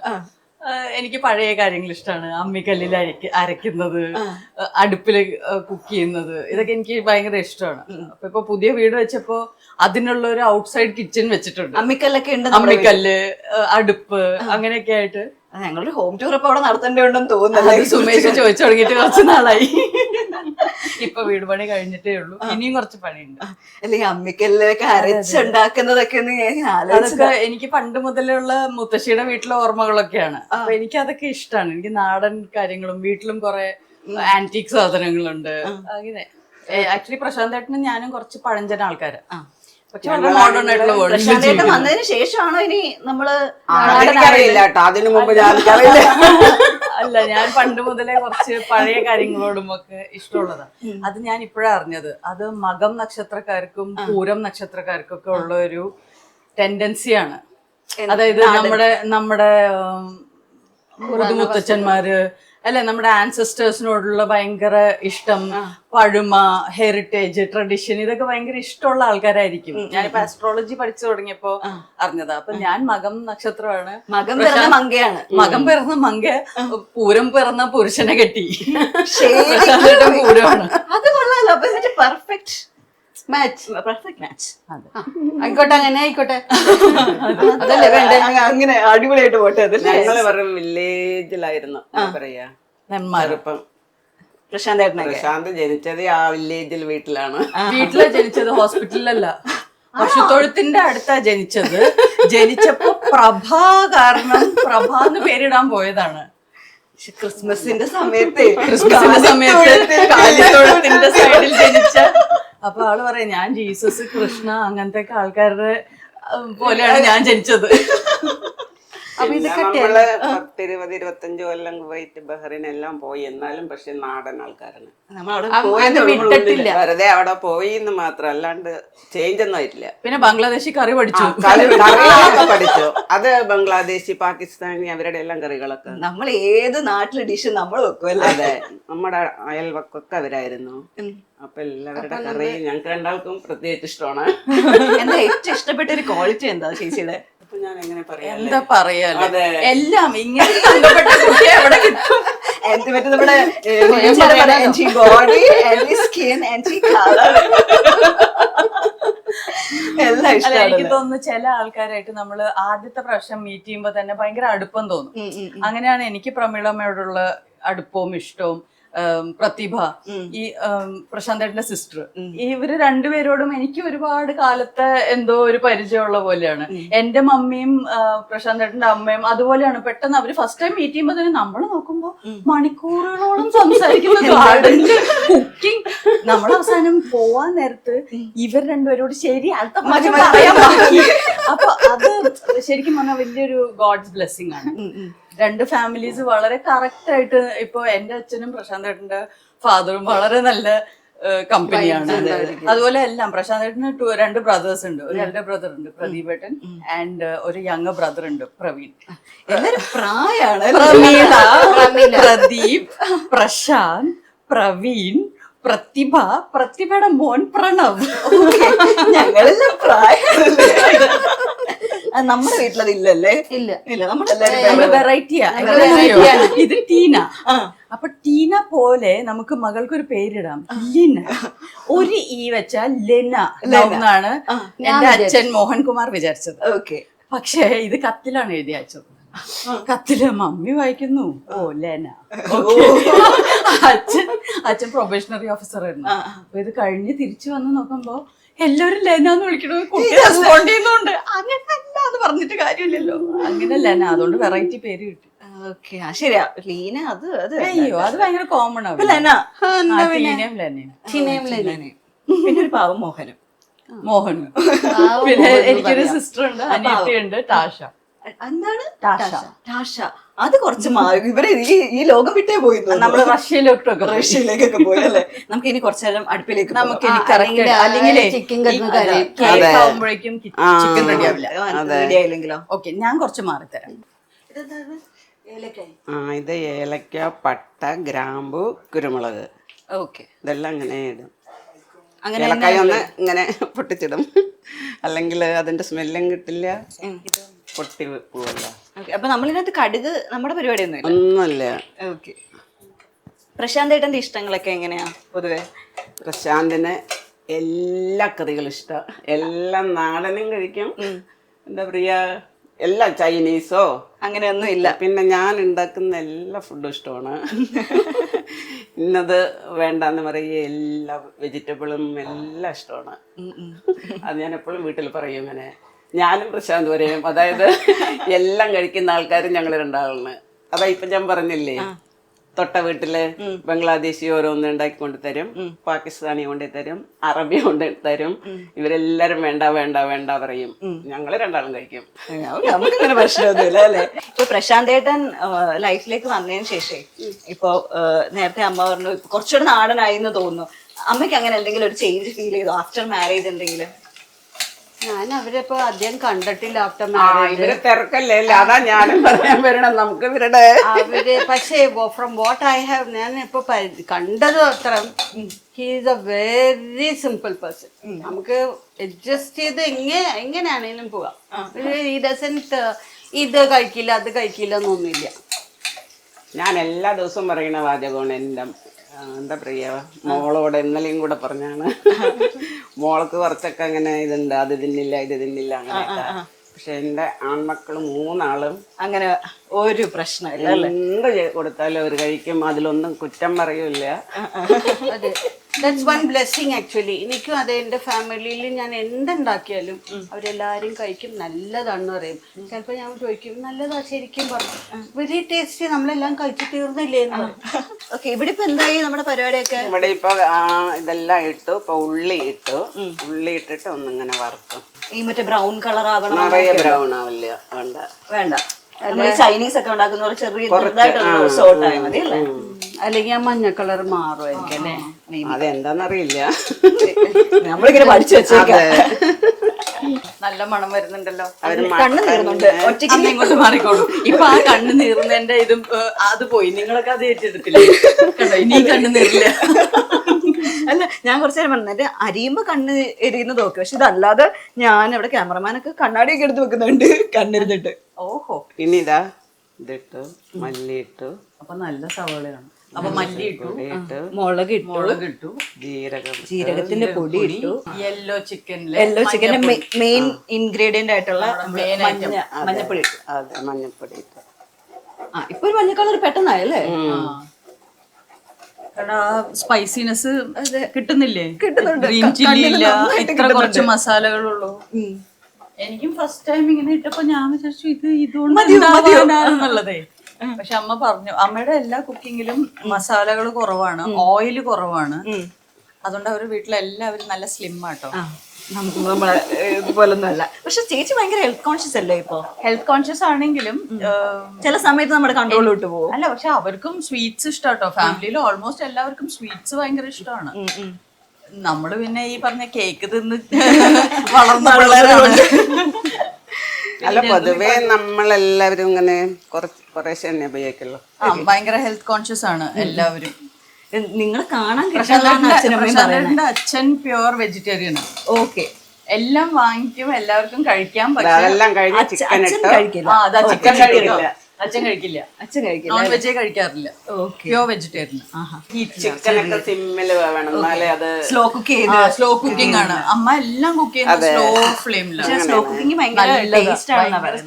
എനിക്ക് പഴയ കാര്യങ്ങൾ ഇഷ്ടമാണ്. അമ്മിക്കല്ലിൽ അരയ്ക്കുന്നത്, അടുപ്പില് കുക്ക് ചെയ്യുന്നത്, ഇതൊക്കെ എനിക്ക് ഭയങ്കര ഇഷ്ടമാണ്. അപ്പൊ ഇപ്പൊ പുതിയ വീട് വെച്ചപ്പോ അതിനുള്ള ഒരു ഔട്ട്സൈഡ് കിച്ചൺ വെച്ചിട്ടുണ്ട്. അമ്മിക്കല്ലൊക്കെ ഉണ്ട്. അമ്മിക്കല്ല്, അടുപ്പ്, അങ്ങനെയൊക്കെ ആയിട്ട് ഞങ്ങളൊരു ഹോം ടൂർ ഇപ്പൊ അവിടെ നടത്തേണ്ടതുണ്ടെന്ന് തോന്നുന്നു. സുമേഷ് ചോദിച്ചു തുടങ്ങിയിട്ട് കുറച്ച് നാളായി. ഇപ്പൊ വീട് പണി കഴിഞ്ഞിട്ടേ uള്ളൂ, ഇനിയും കുറച്ച് പണിയുണ്ട്. അല്ലെങ്കിൽ അമ്മിക്കല്ലൊക്കെ അരച്ചുണ്ടാക്കുന്നതൊക്കെ അതൊക്കെ എനിക്ക് പണ്ട് മുതലുള്ള മുത്തശ്ശിയുടെ വീട്ടിലെ ഓർമ്മകളൊക്കെയാണ്. അപ്പൊ എനിക്ക് അതൊക്കെ ഇഷ്ടമാണ്. എനിക്ക് നാടൻ കാര്യങ്ങളും വീട്ടിലും കുറെ ആന്റിക് സാധനങ്ങളുണ്ട്. അങ്ങനെ ആക്ച്വലി പ്രശാന്ത് ഏട്ടനും ഞാനും കുറച്ച് പഴഞ്ചൻ ആൾക്കാര്. പക്ഷെ വളരെ മോഡേൺ ആയിട്ടുള്ള വേൾഡ് വന്നതിന് ശേഷമാണോ ഇനി നമ്മള് അറിയില്ല കേട്ടോ, അതിനു മുമ്പ് ഞാൻ അല്ല, ഞാൻ പണ്ട് മുതലേ കുറച്ച് പഴയ കാര്യങ്ങളോടും ഒക്കെ ഇഷ്ടമുള്ളതാണ്. അത് ഞാൻ ഇപ്പോഴാണ് അറിഞ്ഞത്. അത് മകം നക്ഷത്രക്കാർക്കും പൂരം നക്ഷത്രക്കാർക്കും ഒക്കെ ഉള്ള ഒരു ടെൻഡൻസിയാണ്. അതായത് നമ്മുടെ മുത്തച്ഛന്മാര് അല്ലെ, നമ്മുടെ ആൻസസ്റ്റേഴ്സിനോടുള്ള ഭയങ്കര ഇഷ്ടം, പഴുമ, ഹെറിറ്റേജ്, ട്രഡീഷൻ, ഇതൊക്കെ ഭയങ്കര ഇഷ്ടമുള്ള ആൾക്കാരായിരിക്കും. ഞാനിപ്പോ ആസ്ട്രോളജി പഠിച്ചു തുടങ്ങിയപ്പോ അറിഞ്ഞതാ. അപ്പൊ ഞാൻ മകം നക്ഷത്രമാണ്. മകം പിറന്ന മങ്കയാണ്. മകം പിറന്ന മങ്ക പൂരം പിറന്ന പുരുഷനെ കെട്ടി പൂരമാണ്. അത് കൊള്ളാലോ. Perfect match. Perfect match. ആയിക്കോട്ടെ, അങ്ങനെ ആയിക്കോട്ടെ. അതല്ലേ വേണ്ടേ? അങ്ങനെ അടിപൊളിയായിട്ട് പോട്ടെ. ഞങ്ങള് പറയും വില്ലേജിലായിരുന്നു പറയാ ചെറുപ്പം. പ്രശാന്ത് ജനിച്ചത് ആ വില്ലേജിൽ വീട്ടിലാണ്. വീട്ടിലെ ജനിച്ചത്, ഹോസ്പിറ്റലിലല്ല, പശുത്തൊഴുത്തിന്റെ അടുത്താ ജനിച്ചത്. ജനിച്ചപ്പോ പ്രഭ കാരണം പ്രഭാന്ന് പേരിടാൻ പോയതാണ്. ക്രിസ്മസിന്റെ സമയത്ത് കാലിത്തൊഴുത്തിന്റെ സൈഡിൽ ജനിച്ച. അപ്പൊ ആള് പറയാം, ഞാൻ ജീസസ്, കൃഷ്ണ, അങ്ങനത്തെ ആൾക്കാരുടെ പോലെയാണ് ഞാൻ ജനിച്ചത്. അപ്പൊ ഇതൊക്കെ നമ്മള് 10-20-25 കൊല്ലം കുവൈറ്റ്, ബഹ്റൈൻ എല്ലാം പോയി. എന്നാലും പക്ഷെ നാടൻ ആൾക്കാരാണ്. വിട്ടിട്ടില്ല. വെറുതെ അവിടെ പോയി എന്ന് മാത്രം, അല്ലാണ്ട് ചേഞ്ച് ഒന്നും ആയിട്ടില്ല. പിന്നെ ബംഗ്ലാദേശി കറി പഠിച്ചു. കറികളൊക്കെ പഠിച്ചു. അത് ബംഗ്ലാദേശി, പാകിസ്ഥാനി, അവരുടെ എല്ലാം കറികളൊക്കെ. നമ്മൾ ഏത് നാട്ടിലെ ഡിഷ് നമ്മൾ വെക്കുമല്ലേ? അതെ, നമ്മുടെ അയൽവക്കൊക്കെ അവരായിരുന്നു. അപ്പൊ എല്ലാവരുടെ കറി ഞങ്ങൾക്ക് രണ്ടാൾക്കും പ്രത്യേകിച്ച് ഇഷ്ടമാണ്. എന്താ ഏറ്റവും ഇഷ്ടപ്പെട്ട ഒരു ക്വാളിറ്റി എന്താ ചേച്ചിയുടെ? ഞാൻ എങ്ങനെ പറയാ, എന്താ പറയാലോ, എല്ലാം ഇങ്ങനെ ബന്ധപ്പെട്ട കുട്ടിയെ എവിടെ കിട്ടും? നമ്മുടെ ബോഡി, സ്കിൻ, കളർ എല്ലാം അല്ല, എനിക്ക് ഇഷ്ടമാണ്. തോന്നുന്നു ചില ആൾക്കാരായിട്ട് നമ്മള് ആദ്യത്തെ പ്രാവശ്യം മീറ്റ് ചെയ്യുമ്പോ തന്നെ ഭയങ്കര അടുപ്പം തോന്നും. അങ്ങനെയാണ് എനിക്ക് പ്രമീളമ്മയോടുള്ള അടുപ്പവും ഇഷ്ടവും. പ്രതിഭ, ഈ പ്രശാന്തേട്ടന്റെ സിസ്റ്റർ, ഇവര് രണ്ടുപേരോടും എനിക്ക് ഒരുപാട് കാലത്തെ എന്തോ ഒരു പരിചയമുള്ള പോലെയാണ്. എന്റെ മമ്മിയും പ്രശാന്തേട്ടന്റെ അമ്മയും അതുപോലെയാണ്. പെട്ടെന്ന് അവര് ഫസ്റ്റ് ടൈം മീറ്റ് ചെയ്യുമ്പോ തന്നെ നമ്മൾ നോക്കുമ്പോ മണിക്കൂറുകളോളം സംസാരിക്കുന്ന ഗാർഡനില് കുക്കിംഗ്. നമ്മൾ അവസാനം പോവാൻ നേരത്ത് ഇവർ രണ്ടുപേരോട് ശരി അടുത്ത പറയാൻ ബാക്കി. അപ്പൊ അത് ശരിക്കും പറഞ്ഞാൽ വലിയൊരു ഗോഡ്സ് ബ്ലെസ്സിങ് ആണ്. രണ്ട് ഫാമിലീസ് വളരെ കറക്റ്റ് ആയിട്ട്. ഇപ്പൊ എന്റെ അച്ഛനും പ്രശാന്തേട്ടന്റെ ഫാദറും വളരെ നല്ല കമ്പനിയാണ്. അതുപോലെ എല്ലാം പ്രശാന്തേട്ടന് 2 ബ്രദേഴ്സ് ഉണ്ട്. ഒരു എൽഡർ ബ്രദർ ഉണ്ട്, പ്രദീപേട്ടൻ, ആൻഡ് ഒരു യങ് ബ്രദർ ഉണ്ട്, പ്രവീൺ. എല്ലാരും പ്രായാണ്. പ്രമീള, പ്രദീപ്, പ്രശാന്ത്, പ്രവീൺ, പ്രതിഭ, പ്രതിഭയുടെ മോൻ പ്രണവ്. ഞങ്ങളെല്ലാം പ്രായം. നമ്മുടെ വീട്ടിലത് ഇല്ലല്ലേ? ഇല്ല. നമ്മളെല്ലാരും വെറൈറ്റിയാ. ഇത് ടീന. അപ്പൊ ടീന പോലെ നമുക്ക് മകൾക്കൊരു പേരിടാം, ലിന. ഒരു ഈ വെച്ചാൽ ലെന എന്നാണ് എന്റെ അച്ഛൻ മോഹൻകുമാർ വിചാരിച്ചത്. പക്ഷേ ഇത് കത്തിലാണ് എഴുതി അയച്ചത്. കത്തില് മമ്മി വായിക്കുന്നു, ഓ ലെന. അച്ഛൻ പ്രൊബേഷണറി ഓഫീസർ ആയിരുന്നു. അപ്പൊ ഇത് കഴിഞ്ഞ് തിരിച്ചു വന്ന് നോക്കുമ്പോ എല്ലാവരും ലെനാന്ന് വിളിക്കണത് കുട്ടി റെസ്പോണ്ട് ചെയ്യുന്നുണ്ട്. അങ്ങനെ അല്ല എന്ന് പറഞ്ഞിട്ട് കാര്യമില്ലല്ലോ. അങ്ങനെ ലെന, അതുകൊണ്ട് വെറൈറ്റി പേര് കിട്ടി. ശരിയാ, ലീന. അയ്യോ, അത് ഭയങ്കര കോമൺ ആണ്. പിന്നെ ഒരു പാവം മോഹനും. പിന്നെ എനിക്കൊരു സിസ്റ്റർ ഉണ്ട്, അനിയത്തിയുണ്ട്, ടാഷ. എന്താണ് ടാഷ? അത് കുറച്ച് ഇവരെ ഈ ലോകം വിട്ടേ പോയി. നമ്മള് റഷ്യയിലേക്കൊക്കെ പോയി അല്ലേ? നമുക്ക് ഇനി കുറച്ചു നേരം അടുപ്പിലേക്ക് നമുക്ക് അല്ലെങ്കിൽ ചിക്കൻ ആവുമ്പോഴേക്കും ചിക്കൻ റെഡി ആവില്ല. ഓക്കെ, ഞാൻ കുറച്ച് മാറിത്തരാം. ഇത് ഏലക്ക, പട്ട, ഗ്രാമ്പു, കുരുമുളക്. ഇതെല്ലാം ഇങ്ങനെ ഇടും. ഏലക്കായ ഒന്ന് ഇങ്ങനെ പൊട്ടിച്ചിടും, അല്ലെങ്കിൽ അതിന്റെ സ്മെല്ലും കിട്ടില്ല, പൊട്ടി പോവല്ല. ഓക്കെ, അപ്പൊ നമ്മളിതിനകത്ത് കടുക് നമ്മുടെ പരിപാടി ഒന്നും ഇല്ല. ഒന്നുമില്ല. ഓക്കെ, പ്രശാന്ത് ഏട്ടന്റെ ഇഷ്ടങ്ങളൊക്കെ എങ്ങനെയാ പൊതുവെ? പ്രശാന്തിന് എല്ലാ കറികളും ഇഷ്ടം, എല്ലാം നാടനും കഴിക്കും. എന്താ പറയാ, എല്ലാം ചൈനീസോ അങ്ങനെയൊന്നും ഇല്ല. പിന്നെ ഞാൻ ഉണ്ടാക്കുന്ന എല്ലാ ഫുഡും ഇഷ്ടമാണ്. ഇന്നത് വേണ്ടെന്ന് പറയുക, എല്ലാ വെജിറ്റബിളും എല്ലാം ഇഷ്ടമാണ്. അത് ഞാൻ എപ്പോഴും വീട്ടിൽ പറയും ഇങ്ങനെ. ഞാനും പ്രശാന്ത് പറയും, അതായത് എല്ലാം കഴിക്കുന്ന ആൾക്കാരും ഞങ്ങൾ രണ്ടാളാണ്. അതാ ഇപ്പൊ ഞാൻ പറഞ്ഞില്ലേ, തൊട്ട വീട്ടില് ബംഗ്ലാദേശി ഓരോന്ന് ഉണ്ടാക്കിക്കൊണ്ട് തരും, പാകിസ്ഥാനി കൊണ്ടു തരും, അറബി കൊണ്ട് തരും. ഇവരെല്ലാരും വേണ്ട വേണ്ട വേണ്ട പറയും, ഞങ്ങള് രണ്ടാളും കഴിക്കും. നമുക്കങ്ങനെ പ്രശ്നമൊന്നുമില്ല അല്ലേ? ഇപ്പൊ പ്രശാന്ത് ഏട്ടൻ ലൈഫിലേക്ക് വന്നതിന് ശേഷം ഇപ്പൊ നേരത്തെ അമ്മ പറഞ്ഞു കുറച്ചുകൂടെ നാടനായി എന്ന് തോന്നുന്നു. അമ്മയ്ക്ക് അങ്ങനെ എന്തെങ്കിലും ഒരു ചേഞ്ച് ഫീൽ ചെയ്തോ ആഫ്റ്റർ മാരേജ് എന്തെങ്കിലും? ഞാൻ അവരിപ്പോ അധികം കണ്ടിട്ടില്ല ആഫ്റ്റർ മാരേജ്. ഇവര് തിരക്കല്ലേ, അതാ ഞാനും പറയാൻ വരണം. നമുക്ക് ഇവരുടെ അവര് പക്ഷേ ഫ്രം വാട്ട് ഐ ഹാവ്, ഞാൻ ഇപ്പൊ കണ്ടത് അത്ര, he is A very simple person. നമുക്ക് അഡ്ജസ്റ്റ് ചെയ്ത് എങ്ങനെയാണേലും പോവാം. ഹി ഡസൻറ്റ് ഇത് കഴിക്കില്ല അത് കഴിക്കില്ല എന്നൊന്നുമില്ല. ഞാൻ എല്ലാ ദിവസവും പറയുന്ന വാചകമാണ് എൻ്റെ, എന്താ പറയാ, മോളോട് ഇന്നലെയും കൂടെ പറഞ്ഞാണ്. മോൾക്ക് കുറച്ചൊക്കെ അങ്ങനെ ഇതുണ്ട്, അത് തിന്നില്ല ഇത് തിന്നില്ല അങ്ങനെയൊക്കെ. പക്ഷെ എൻ്റെ ആൺമക്കൾ 3 ആളും അങ്ങനെ ഒരു പ്രശ്നമില്ല. എന്ത് കൊടുത്താലും അവർ കഴിക്കും, അതിലൊന്നും കുറ്റം പറയൂല. അതെ, ദാറ്റ്സ് വൺ ബ്ലെസ്സിങ് ആക്ച്വലി. എനിക്കും അതെ, എൻ്റെ ഫാമിലിയിൽ ഞാൻ എന്തുണ്ടാക്കിയാലും അവരെല്ലാവരും കഴിക്കും, നല്ലതാണെന്ന് പറയും. ചിലപ്പോൾ ഞാൻ ചോദിക്കും, നല്ലതാ ശരിക്കും പറഞ്ഞു, വെരി ടേസ്റ്റി, നമ്മളെല്ലാം കഴിച്ചു തീർന്നില്ലേ എന്ന് പറയും. ഓക്കെ, ഇവിടെ ഇപ്പൊ എന്തായി നമ്മുടെ പരിപാടിയൊക്കെ? ഇവിടെ ഇപ്പൊ ഇതെല്ലാം ഇട്ടു, ഇപ്പൊ ഉള്ളി ഇട്ടിട്ട് ഒന്നിങ്ങനെ വറുക്കും. ഈ മറ്റേ ബ്രൗൺ കളർ ആവണം? നിറയെ ബ്രൗൺ ആവില്ല, വേണ്ട വേണ്ട. ചൈനീസ് ഒക്കെ ഉണ്ടാക്കുന്ന പോലെ ചെറിയ സോട്ട് ആയാൽ മതി അല്ലേ? അല്ലെങ്കിൽ ആ മഞ്ഞ കളർ മാറുമായിരിക്കും അല്ലേ? അതെന്താന്നറിയില്ല, നമ്മളിങ്ങനെ പഠിച്ചു വെച്ചേക്കാം. നല്ല മണം വരുന്നുണ്ടല്ലോ. കണ്ണ് നീറുന്നുണ്ട്. ഒറ്റയ്ക്ക് ഇങ്ങോട്ട് മാറിക്കോളൂ. ഇപ്പൊ ആ കണ്ണ് നീറുന്നതിന്റെ ഇതും അത് പോയി. നിങ്ങളൊക്കെ അത് ഏറ്റെടുത്തില്ലേ? കണ്ടോ, ഇനി കണ്ണ് നീറില്ല. അല്ല, ഞാൻ കുറച്ചു നേരം പറഞ്ഞിട്ട് അരിയുമ്പോ കണ്ണ് എരിയുന്നത് ഓക്കെ, പക്ഷെ ഇതല്ലാതെ ഞാൻ ഇവിടെ ക്യാമറമാനൊക്കെ കണ്ണാടിയൊക്കെ എടുത്ത് വെക്കുന്നുണ്ട് കണ്ണിരുന്നിട്ട്. ഓഹോ, പിന്നെ ഇതാ ഇതിട്ടു, മല്ലി ഇട്ടു, അപ്പൊ നല്ല സവാളയാണ്. അപ്പൊ മല്ലി ഇട്ടു, മുളക് ഇട്ടു, ജീരകത്തിന്റെ പൊടി ഇട്ടു, യെല്ലോ ചിക്കനിലെ യെല്ലോ ചിക്കന്റെ മെയിൻ ഇൻഗ്രീഡിയന്റ് ആയിട്ടുള്ള മഞ്ഞപ്പൊടി ഇട്ടു. അതെ, മഞ്ഞപ്പൊടി ഇട്ടു. ഇപ്പൊ ഒരു മഞ്ഞ കളർ പെട്ടെന്നായല്ലേ? കാരണം ആ സ്പൈസിനെസ് കിട്ടുന്നില്ലേ? കിട്ടുന്നുണ്ട്. ഗ്രീൻ ചില്ലി ഇല്ല, ഇത്ര കുറച്ച് മസാലകളുള്ളൂ. എനിക്കും ഫസ്റ്റ് ടൈം ഇങ്ങനെ ഇട്ടപ്പോ ഞാൻ വിചാരിച്ചു ഇതുകൊണ്ടുള്ളതേ. പക്ഷെ അമ്മ പറഞ്ഞു, അമ്മയുടെ എല്ലാ കുക്കിങ്ങിലും മസാലകൾ കുറവാണ്, ഓയില് കുറവാണ്. അതുകൊണ്ട് അവരുടെ വീട്ടിലെല്ലാവരും നല്ല സ്ലിം ആട്ടോ. നമ്മളെ ഇതുപോലൊന്നും അല്ല. പക്ഷെ ചേച്ചി ഭയങ്കര ഹെൽത്ത് കോൺഷ്യസ് അല്ലേ? ഇപ്പൊ ഹെൽത്ത് കോൺഷ്യസ് ആണെങ്കിലും ചില സമയത്ത് നമ്മുടെ കൺട്രോൾ വിട്ടു പോകും. അല്ല, പക്ഷെ അവർക്കും സ്വീറ്റ്സ് ഇഷ്ടാട്ടോ. ഫാമിലിയിൽ ഓൾമോസ്റ്റ് എല്ലാവർക്കും സ്വീറ്റ്സ് ഭയങ്കര ഇഷ്ടമാണ്. നമ്മള് പിന്നെ ഈ പറഞ്ഞ കേക്ക് തിന്ന് വളർന്ന പിള്ളേരാണ്. അല്ല, പൊതുവേ നമ്മളെല്ലാവരും ഇങ്ങനെ കുറേശ്ശെ തന്നെ ഉപയോഗിക്കുള്ളൂ. ഭയങ്കര ഹെൽത്ത് കോൺഷ്യസ് ആണ് എല്ലാവരും. നിങ്ങൾ കാണാൻ പ്രശാന്തന്റെ അച്ഛൻ പ്യുവർ വെജിറ്റേറിയൻ ആണ്. ഓക്കെ, എല്ലാം വാങ്ങിക്കും, എല്ലാവർക്കും കഴിക്കാൻ പറ്റും. അതെല്ലാം കഴിഞ്ഞ് ചിക്കൻ ഇട്ട്. ചിക്കൻ കഴിക്കില്ല, അച്ഛൻ കഴിക്കില്ല, അച്ഛൻ കഴിക്കില്ല, നോൺ വെജേ കഴിക്കാറില്ല, പ്യുവർ വെജിറ്റേറിയൻ. ചിക്കനൊക്കെ സിമ്മില് വേണം, എന്നാലേ അത് സ്ലോ കുക്ക് ചെയ്ത്. സ്ലോ കുക്കിംഗ് ആണ് അമ്മ എല്ലാം കുക്ക് ചെയ്യുന്നത്, സ്ലോ ഫ്ലെയിമിലാണ്. സ്ലോ കുക്കിംഗ് ഭയങ്കര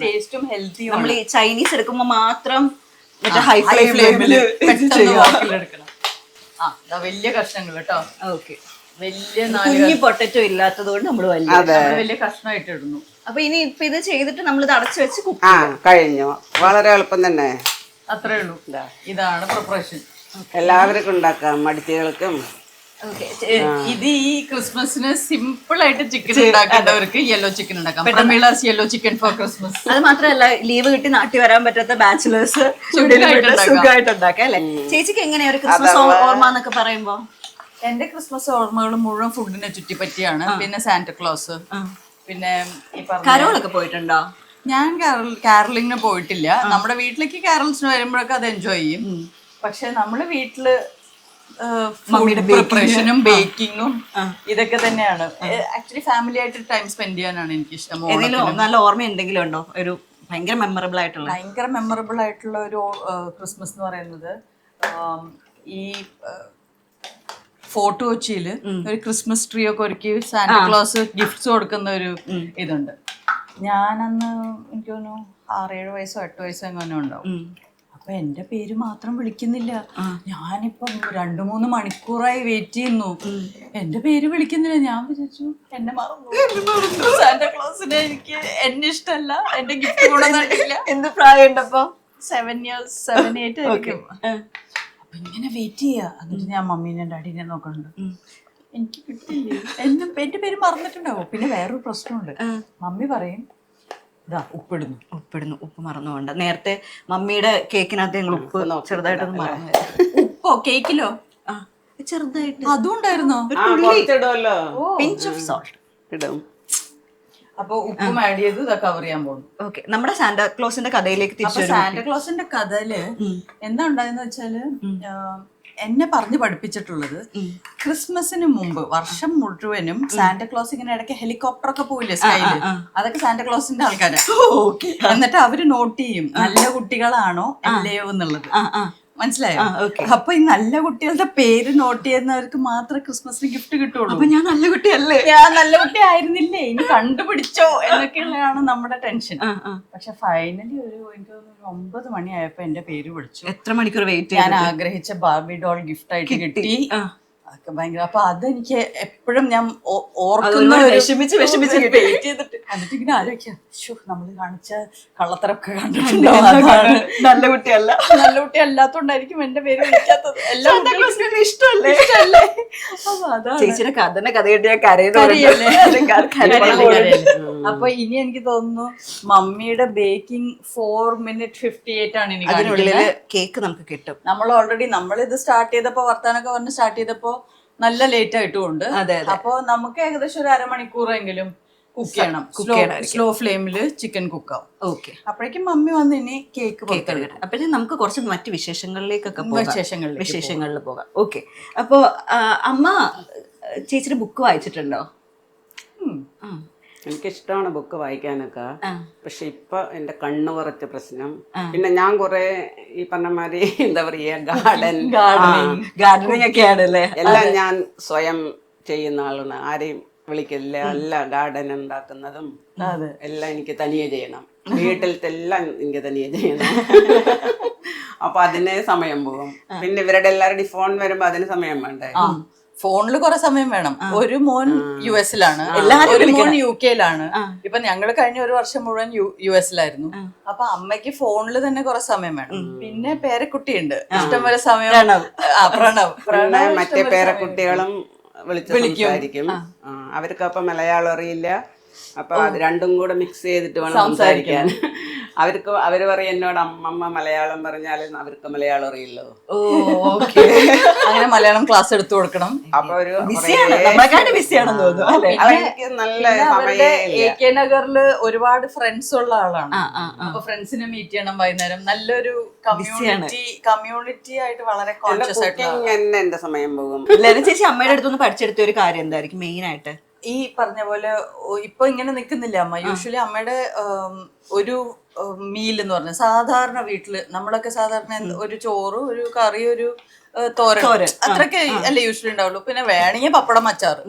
ടേസ്റ്റും ഹെൽത്തിയും. നമ്മൾ ഈ ചൈനീസ് എടുക്കുമ്പോ മാത്രം ഹൈ ഫ്ലെയിമില് എടുക്കണം. വലിയ കഷ്ണങ്ങൾ കേട്ടോ. ഓക്കെ, വലിയ കുഞ്ഞി പൊട്ടറ്റോ ഇല്ലാത്തത് കൊണ്ട് നമ്മള് വലിയ കഷ്ണമായിട്ട് ഇടുന്നു. അപ്പൊ ഇനി ഇപ്പൊ ഇത് ചെയ്തിട്ട് നമ്മൾ ഇത് അടച്ചു വെച്ച് കുക്ക് കഴിഞ്ഞു. വളരെ എളുപ്പം തന്നെ, അത്രേ ഉള്ളൂ. ഇതാണ് പ്രിപ്പറേഷൻ. എല്ലാവർക്കും ഉണ്ടാക്കാം, മടിച്ചുകൾക്കും. ഇത് ഈ ക്രിസ്മസിന് സിമ്പിൾ ആയിട്ട് ചിക്കൻ ഉണ്ടാക്കേണ്ടവർക്ക് യെല്ലോ ചിക്കൻ ഉണ്ടാക്കാം. പ്രമീളാസ് യെല്ലോ ചിക്കൻ ഫോർ ക്രിസ്മസ്. അത് മാത്രമല്ല, ലീവ് കിട്ടി നാട്ടിൽ വരാൻ പറ്റാത്ത ബാച്ചിലേഴ്സ് സുഖമായിട്ട് ഉണ്ടാക്കാം അല്ലെ? ചേച്ചിക്ക് എങ്ങനെയാ ഒരു ക്രിസ്മസ് ഓർമ്മ എന്നൊക്കെ പറയുമ്പോ? എന്റെ ക്രിസ്മസ് ഓർമ്മകൾ മുഴുവൻ ഫുഡിനെ ചുറ്റിപ്പറ്റിയാണ്. പിന്നെ സാന്റക്ലോസ്, പിന്നെ ഈ കരോളൊക്കെ പോയിട്ടുണ്ടോ? ഞാൻ കാരലിങ്ങിന് പോയിട്ടില്ല. നമ്മുടെ വീട്ടിലേക്ക് കാരൽസിന് വരുമ്പോഴൊക്കെ അത് എൻജോയ് ചെയ്യും. പക്ഷെ നമ്മള് വീട്ടില് പ്രിപ്പറേഷനും ബേക്കിങ്ങും ഇതൊക്കെ തന്നെയാണ്. ആക്ച്വലി ഫാമിലി ആയിട്ട് ടൈം സ്പെൻഡ് ചെയ്യാനാണ് എനിക്ക് ഇഷ്ടം. നല്ല ഓർമ്മ എന്തെങ്കിലും ഉണ്ടോ? ഒരു ഭയങ്കര മെമ്മറബിൾ ആയിട്ടുള്ള ഒരു ക്രിസ്മസ് എന്ന് പറയുന്നത് ഈ ഫോർട്ട് കൊച്ചിയിൽ ഒരു ക്രിസ്മസ് ട്രീ ഒക്കെ ഒരുക്കി സാന്റാക്ലോസ് ഗിഫ്റ്റ്സ് കൊടുക്കുന്ന ഒരു ഇതുണ്ട്. ഞാനന്ന് എനിക്ക് തോന്നുന്നു 6-7 വയസ്സോ 8 വയസ്സോ എങ്ങനെ ഉണ്ടാവും. അപ്പൊ എന്റെ പേര് മാത്രം വിളിക്കുന്നില്ല. ഞാനിപ്പം 2-3 മണിക്കൂറായി വെയിറ്റ് ചെയ്യുന്നു, എന്റെ പേര് വിളിക്കുന്നില്ല. ഞാൻ വിചാരിച്ചു എന്നെ മറന്നു, സാന്റാക്ലോസിനെ എനിക്ക് എന്നെ ഇഷ്ടമല്ല, എന്റെ ഗിഫ്റ്റ് കൊണ്ടുവന്നിട്ടില്ല. എന്ത് പ്രായം ഉണ്ടപ്പോ? 7 years 7-8 ആയിരിക്കും. അപ്പൊ ഇങ്ങനെ വെയിറ്റ് ചെയ്യാ. എന്നിട്ട് ഞാൻ മമ്മീനെ ഡാഡീനെ നോക്കണുണ്ട്, എനിക്ക് കിട്ടില്ലേ, എന്റെ പേര് മറന്നിട്ടുണ്ടാവും. പിന്നെ വേറൊരു പ്രശ്നമുണ്ട്, മമ്മി പറയും ഇതാ ഉപ്പ് മറന്നു പോകണ്ട. നേരത്തെ മമ്മിയുടെ കേക്കിനകത്ത് ഞങ്ങൾ ഉപ്പ് ചെറുതായിട്ടൊന്ന് മറന്നു. ഉപ്പോ കേക്കിലോ? ചെറുതായിട്ട് അതും ഉണ്ടായിരുന്നോ? പിഞ്ച് ഓഫ് സോൾട്ട് ഇടും. അപ്പൊ ഉപ്പും ആഡ് ചെയ്ത് ഇതാ കവർ ചെയ്യാൻ പോകുന്നു. ഓക്കെ, നമ്മുടെ സാന്റാക്ലോസിന്റെ കഥയിലേക്ക് തിരിച്ചു. സാന്റാക്ലോസിന്റെ കഥയില് എന്താ ഉണ്ടായെന്ന് വെച്ചാല്, എന്നെ പറഞ്ഞു പഠിപ്പിച്ചിട്ടുള്ളത് ക്രിസ്മസിന് മുമ്പ് വർഷം മുഴുവനും സാന്റാക്ലോസ് ഇങ്ങനെ ഇടയ്ക്ക് ഹെലികോപ്റ്റർ ഒക്കെ പോയില്ലേ സ്കൈയില്, അതൊക്കെ സാന്റാക്ലോസിന്റെ ആൾക്കാരാ. എന്നിട്ട് അവര് നോട്ട് ചെയ്യും നല്ല കുട്ടികളാണോ അല്ലയോ എന്നുള്ളത്. മനസ്സിലായോ? അപ്പൊ ഈ നല്ല കുട്ടികളുടെ പേര് നോട്ട് ചെയ്യുന്നവർക്ക് മാത്രമേ ക്രിസ്മസിന് ഗിഫ്റ്റ് കിട്ടുള്ളൂ. അപ്പൊ ഞാൻ നല്ല കുട്ടിയല്ലേ? ഞാൻ നല്ല കുട്ടി ആയിരുന്നില്ലേ, ഇനി കണ്ടുപിടിച്ചോ എന്നൊക്കെയുള്ളതാണ് നമ്മുടെ ടെൻഷൻ. പക്ഷെ ഫൈനലി എനിക്ക് തോന്നുന്നു 9 മണിയായപ്പോ എന്റെ പേര് വിളിച്ചു. എത്ര മണിക്കൂർ വെയിറ്റ്? ഞാൻ ആഗ്രഹിച്ച ബാർബി ഡോൾ ഗിഫ്റ്റ് ആയിട്ട് കിട്ടി. അതൊക്കെ ഭയങ്കര. അപ്പൊ അതെനിക്ക് എപ്പോഴും ഞാൻ ഓർക്കുന്ന വിഷമിച്ച് വെയിറ്റ് ചെയ്തിട്ട് എന്നിട്ട് ഇങ്ങനെ ആലോചിക്കാം, നമ്മള് കാണിച്ച കള്ളത്തരൊക്കെ കണ്ടിട്ടുണ്ടോ, നല്ല കുട്ടിയല്ല, നല്ല കുട്ടി അല്ലാത്തോണ്ടായിരിക്കും എന്റെ പേര് വിളിക്കാത്തത്. എല്ലാം ഇഷ്ടമല്ലേ? ചേച്ചിയുടെ കഥ കേട്ട് ഞാൻ കരയല്ലേ? അപ്പൊ ഇനി എനിക്ക് തോന്നുന്നു മമ്മിയുടെ ബേക്കിംഗ് 4:58 ആണ് ഇനി. അതിനുള്ളില് കേക്ക് നമുക്ക് കിട്ടും. നമ്മൾ ഓൾറെഡി ഇത് സ്റ്റാർട്ട് ചെയ്തപ്പോ വർത്താനൊക്കെ പറഞ്ഞ് സ്റ്റാർട്ട് ചെയ്തപ്പോ നല്ല ലേറ്റ് ആയിട്ടുമുണ്ട്. അപ്പൊ നമുക്ക് ഏകദേശം ഒരു 1/2 മണിക്കൂറെങ്കിലും കുക്ക് ചെയ്യണം. സ്ലോ ഫ്ലെയിമില് ചിക്കൻ കുക്കാവും. ഓക്കെ, അപ്പോഴേക്കും മമ്മി വന്ന് ഇനി കേക്ക് പുറത്തെടുക്കട്ടെ. അപ്പൊ നമുക്ക് കുറച്ച് മറ്റ് വിശേഷങ്ങളിലേക്കൊക്കെ വിശേഷങ്ങളിൽ പോകാം. ഓക്കെ, അപ്പൊ അമ്മ ചേച്ചിയുടെ ബുക്ക് വായിച്ചിട്ടുണ്ടോ? എനിക്കിഷ്ടമാണ് ബുക്ക് വായിക്കാനൊക്കെ. പക്ഷെ ഇപ്പൊ എന്റെ കണ്ണ് കുറച്ച് പ്രശ്നം. പിന്നെ ഞാൻ കുറെ ഈ പറഞ്ഞമാതിരി എന്താ പറയാ ഗാർഡനിങ് ഒക്കെ ആണല്ലേ? എല്ലാം ഞാൻ സ്വയം ചെയ്യുന്ന ആളാണ്. ആരെയും വിളിക്കില്ല. എല്ലാ ഗാർഡൻ ഉണ്ടാക്കുന്നതും എല്ലാം എനിക്ക് തനിയെ ചെയ്യണം. വീട്ടിലത്തെ എല്ലാം എനിക്ക് തനിയെ ചെയ്യണം. അപ്പൊ അതിന് സമയം പോകും. പിന്നെ ഇവരുടെ എല്ലാവരുടെയും ഫോൺ വരുമ്പോ അതിന് സമയം വേണ്ടേ? ഫോണില് കുറെ സമയം വേണം. ഒരു മോൻ US-ലാണ്, ഒരു മോൻ UK-ലാണ്. ഇപ്പൊ ഞങ്ങള് കഴിഞ്ഞ 1 വർഷം മുഴുവൻ US-ലായിരുന്നു. അപ്പൊ അമ്മയ്ക്ക് ഫോണില് തന്നെ കുറെ സമയം വേണം. പിന്നെ പേരക്കുട്ടിയുണ്ട്, ഇഷ്ടംപോലെ സമയം. പ്രണവ് മറ്റേ പേരക്കുട്ടികളും വിളിക്കും. അവർക്ക് അപ്പൊ മലയാളം അറിയില്ല. അപ്പൊ അത് രണ്ടും കൂടെ മിക്സ് ചെയ്തിട്ട് വേണം സംസാരിക്കാൻ. അവര് പറയും എന്നോട് അമ്മമ്മ മലയാളം പറഞ്ഞാലും അവർക്ക് മലയാളം അറിയില്ലോ. അങ്ങനെ മലയാളം ക്ലാസ് എടുത്തു കൊടുക്കണം. അപ്പൊ ഒരു AK നഗറില് ഒരുപാട് ഫ്രണ്ട്സ് ഉള്ള ആളാണ്. അപ്പൊ ഫ്രണ്ട്സിനെ മീറ്റ് ചെയ്യണം വൈകുന്നേരം. നല്ലൊരു കമ്മ്യൂണിറ്റി ആയിട്ട് വളരെ കോൺഷ്യസ് ആയിട്ട് എന്റെ സമയം പോകും. ചേച്ചി അമ്മയുടെ അടുത്തൊന്ന് പഠിച്ചെടുത്ത ഒരു കാര്യം എന്തായിരിക്കും മെയിൻ ആയിട്ട്? ഈ പറഞ്ഞ പോലെ ഇപ്പൊ ഇങ്ങനെ നിക്കുന്നില്ല അമ്മ. യൂഷ്വലി അമ്മയുടെ ഒരു മീൽ എന്ന് പറഞ്ഞ സാധാരണ വീട്ടില് നമ്മളൊക്കെ സാധാരണ ഒരു ചോറ്, ഒരു കറി, ഒരു തോരൻ, അത്രയൊക്കെ അല്ലേ യൂഷ്വലി ഉണ്ടാവുള്ളൂ. പിന്നെ വേണമെങ്കിൽ പപ്പടം, അച്ചാറ്.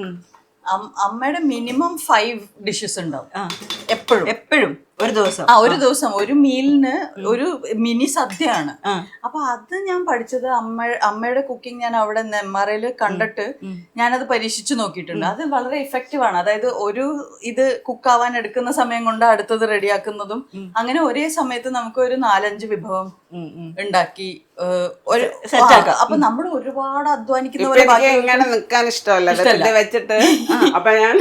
അമ്മയുടെ മിനിമം 5 ഡിഷസ് ഉണ്ടാവും എപ്പോഴും ഒരു ദിവസം ഒരു മീലിന് ഒരു മിനി സദ്യയാണ്. അപ്പൊ അത് ഞാൻ പഠിച്ചത് അമ്മയുടെ കുക്കിംഗ് ഞാൻ അവിടെ നെന്മാറയില് കണ്ടിട്ട് ഞാനത് പരീക്ഷിച്ചു നോക്കിയിട്ടുണ്ട്. അത് വളരെ എഫക്റ്റീവ് ആണ്. അതായത് ഒരു ഇത് കുക്കാവാൻ എടുക്കുന്ന സമയം കൊണ്ട് അടുത്തത് റെഡിയാക്കുന്നതും അങ്ങനെ ഒരേ സമയത്ത് നമുക്ക് ഒരു 4-5 വിഭവം ഉണ്ടാക്കി അപ്പൊ നമ്മൾ ഒരുപാട് അധ്വാനിക്കുന്നവരെ ഇങ്ങനെ നിക്കാൻ ഇഷ്ടമല്ല വെച്ചിട്ട്. അപ്പൊ ഞാൻ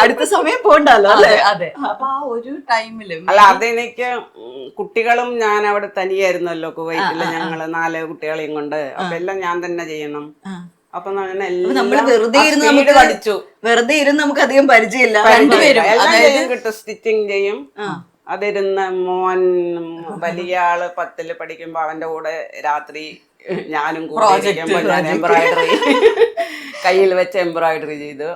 അടുത്ത സമയം പോണ്ടല്ലോ. അതെ, അപ്പൊ ആ ഒരു ടൈമില് അതെനിക്ക് കുട്ടികളും ഞാൻ അവിടെ തനിയായിരുന്നല്ലോ കുവൈറ്റില്. ഞങ്ങള് 4 കുട്ടികളെയും കൊണ്ട്. അപ്പൊ എല്ലാം ഞാൻ തന്നെ ചെയ്യണം. അപ്പൊ നമ്മള് വെറുതെ ഇരുന്ന് നമുക്ക് അധികം പരിചയമില്ല. എല്ലാം കിട്ടും. സ്റ്റിച്ചിങ് ചെയ്യും. അതിരുന്ന് മോൻ വലിയ ആള് 10ല് പഠിക്കുമ്പോ അവന്റെ കൂടെ രാത്രി ഞാനും കൂടെ എംബ്രോയിഡറി കയ്യിൽ വെച്ച് എംബ്രോയിഡറി ചെയ്തു.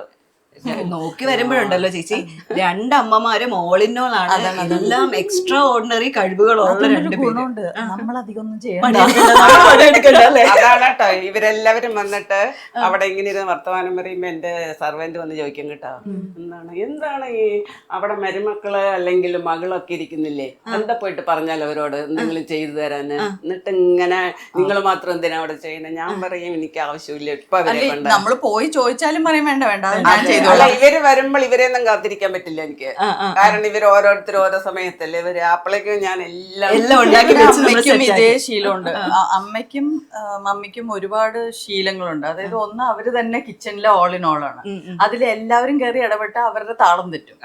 നോക്കി വരുമ്പോഴുണ്ടല്ലോ ചേച്ചി, രണ്ടമ്മമാരും ഓൾ ഇൻ ഓൾ ആണ്. എല്ലാം എക്സ്ട്രാ ഓർഡിനറി കഴിവുകളുള്ള ഗുണമുണ്ട്. നമ്മളധികം ഒന്നും ചെയ്യണം. അതാണ് കേട്ടോ, ഇവരെല്ലാവരും വന്നിട്ട് അവിടെ ഇങ്ങനെ ഇരുന്ന് വർത്തമാനം പറയുമ്പോ എന്റെ സർവന്റ് വന്ന് ചോദിക്കും കേട്ടോ, എന്താണ് ഈ അവിടെ മരുമക്കള് അല്ലെങ്കിൽ മകളൊക്കെ ഇരിക്കുന്നില്ലേ, എന്താ പോയിട്ട് പറഞ്ഞാൽ അവരോട് എന്തെങ്കിലും ചെയ്തു തരാന്, എന്നിട്ട് ഇങ്ങനെ നിങ്ങൾ മാത്രം എന്തിനാ അവിടെ ചെയ്യുന്നത്? ഞാൻ പറയും എനിക്ക് ആവശ്യമില്ല, ഇപ്പൊ അവരെ കൊണ്ട് നമ്മള് പോയി ചോദിച്ചാലും പറയും വേണ്ട വേണ്ട അത് ഞാൻ ചെയ്തു. അല്ല, ഇവര് വരുമ്പോൾ ഇവരെയൊന്നും കാത്തിരിക്കാൻ പറ്റില്ല എനിക്ക്. കാരണം ഇവര് ഓരോരുത്തരും ഓരോ സമയത്തല്ലേ ഇവര്, അപ്പോഴേക്കും ഞാൻ എല്ലാം ഉണ്ടാക്കി വെച്ച് അമ്മയ്ക്കും ഇതേ ശീലമുണ്ട്. അമ്മയ്ക്കും മമ്മിക്കും ഒരുപാട് ശീലങ്ങളുണ്ട്. അതായത് ഒന്ന്, അവര് തന്നെ കിച്ചണിലെ ഓൾ ഇൻ ഓൾ ആണ്. അതിൽ എല്ലാവരും കയറി ഇടപെട്ട അവരുടെ താളം തെറ്റും.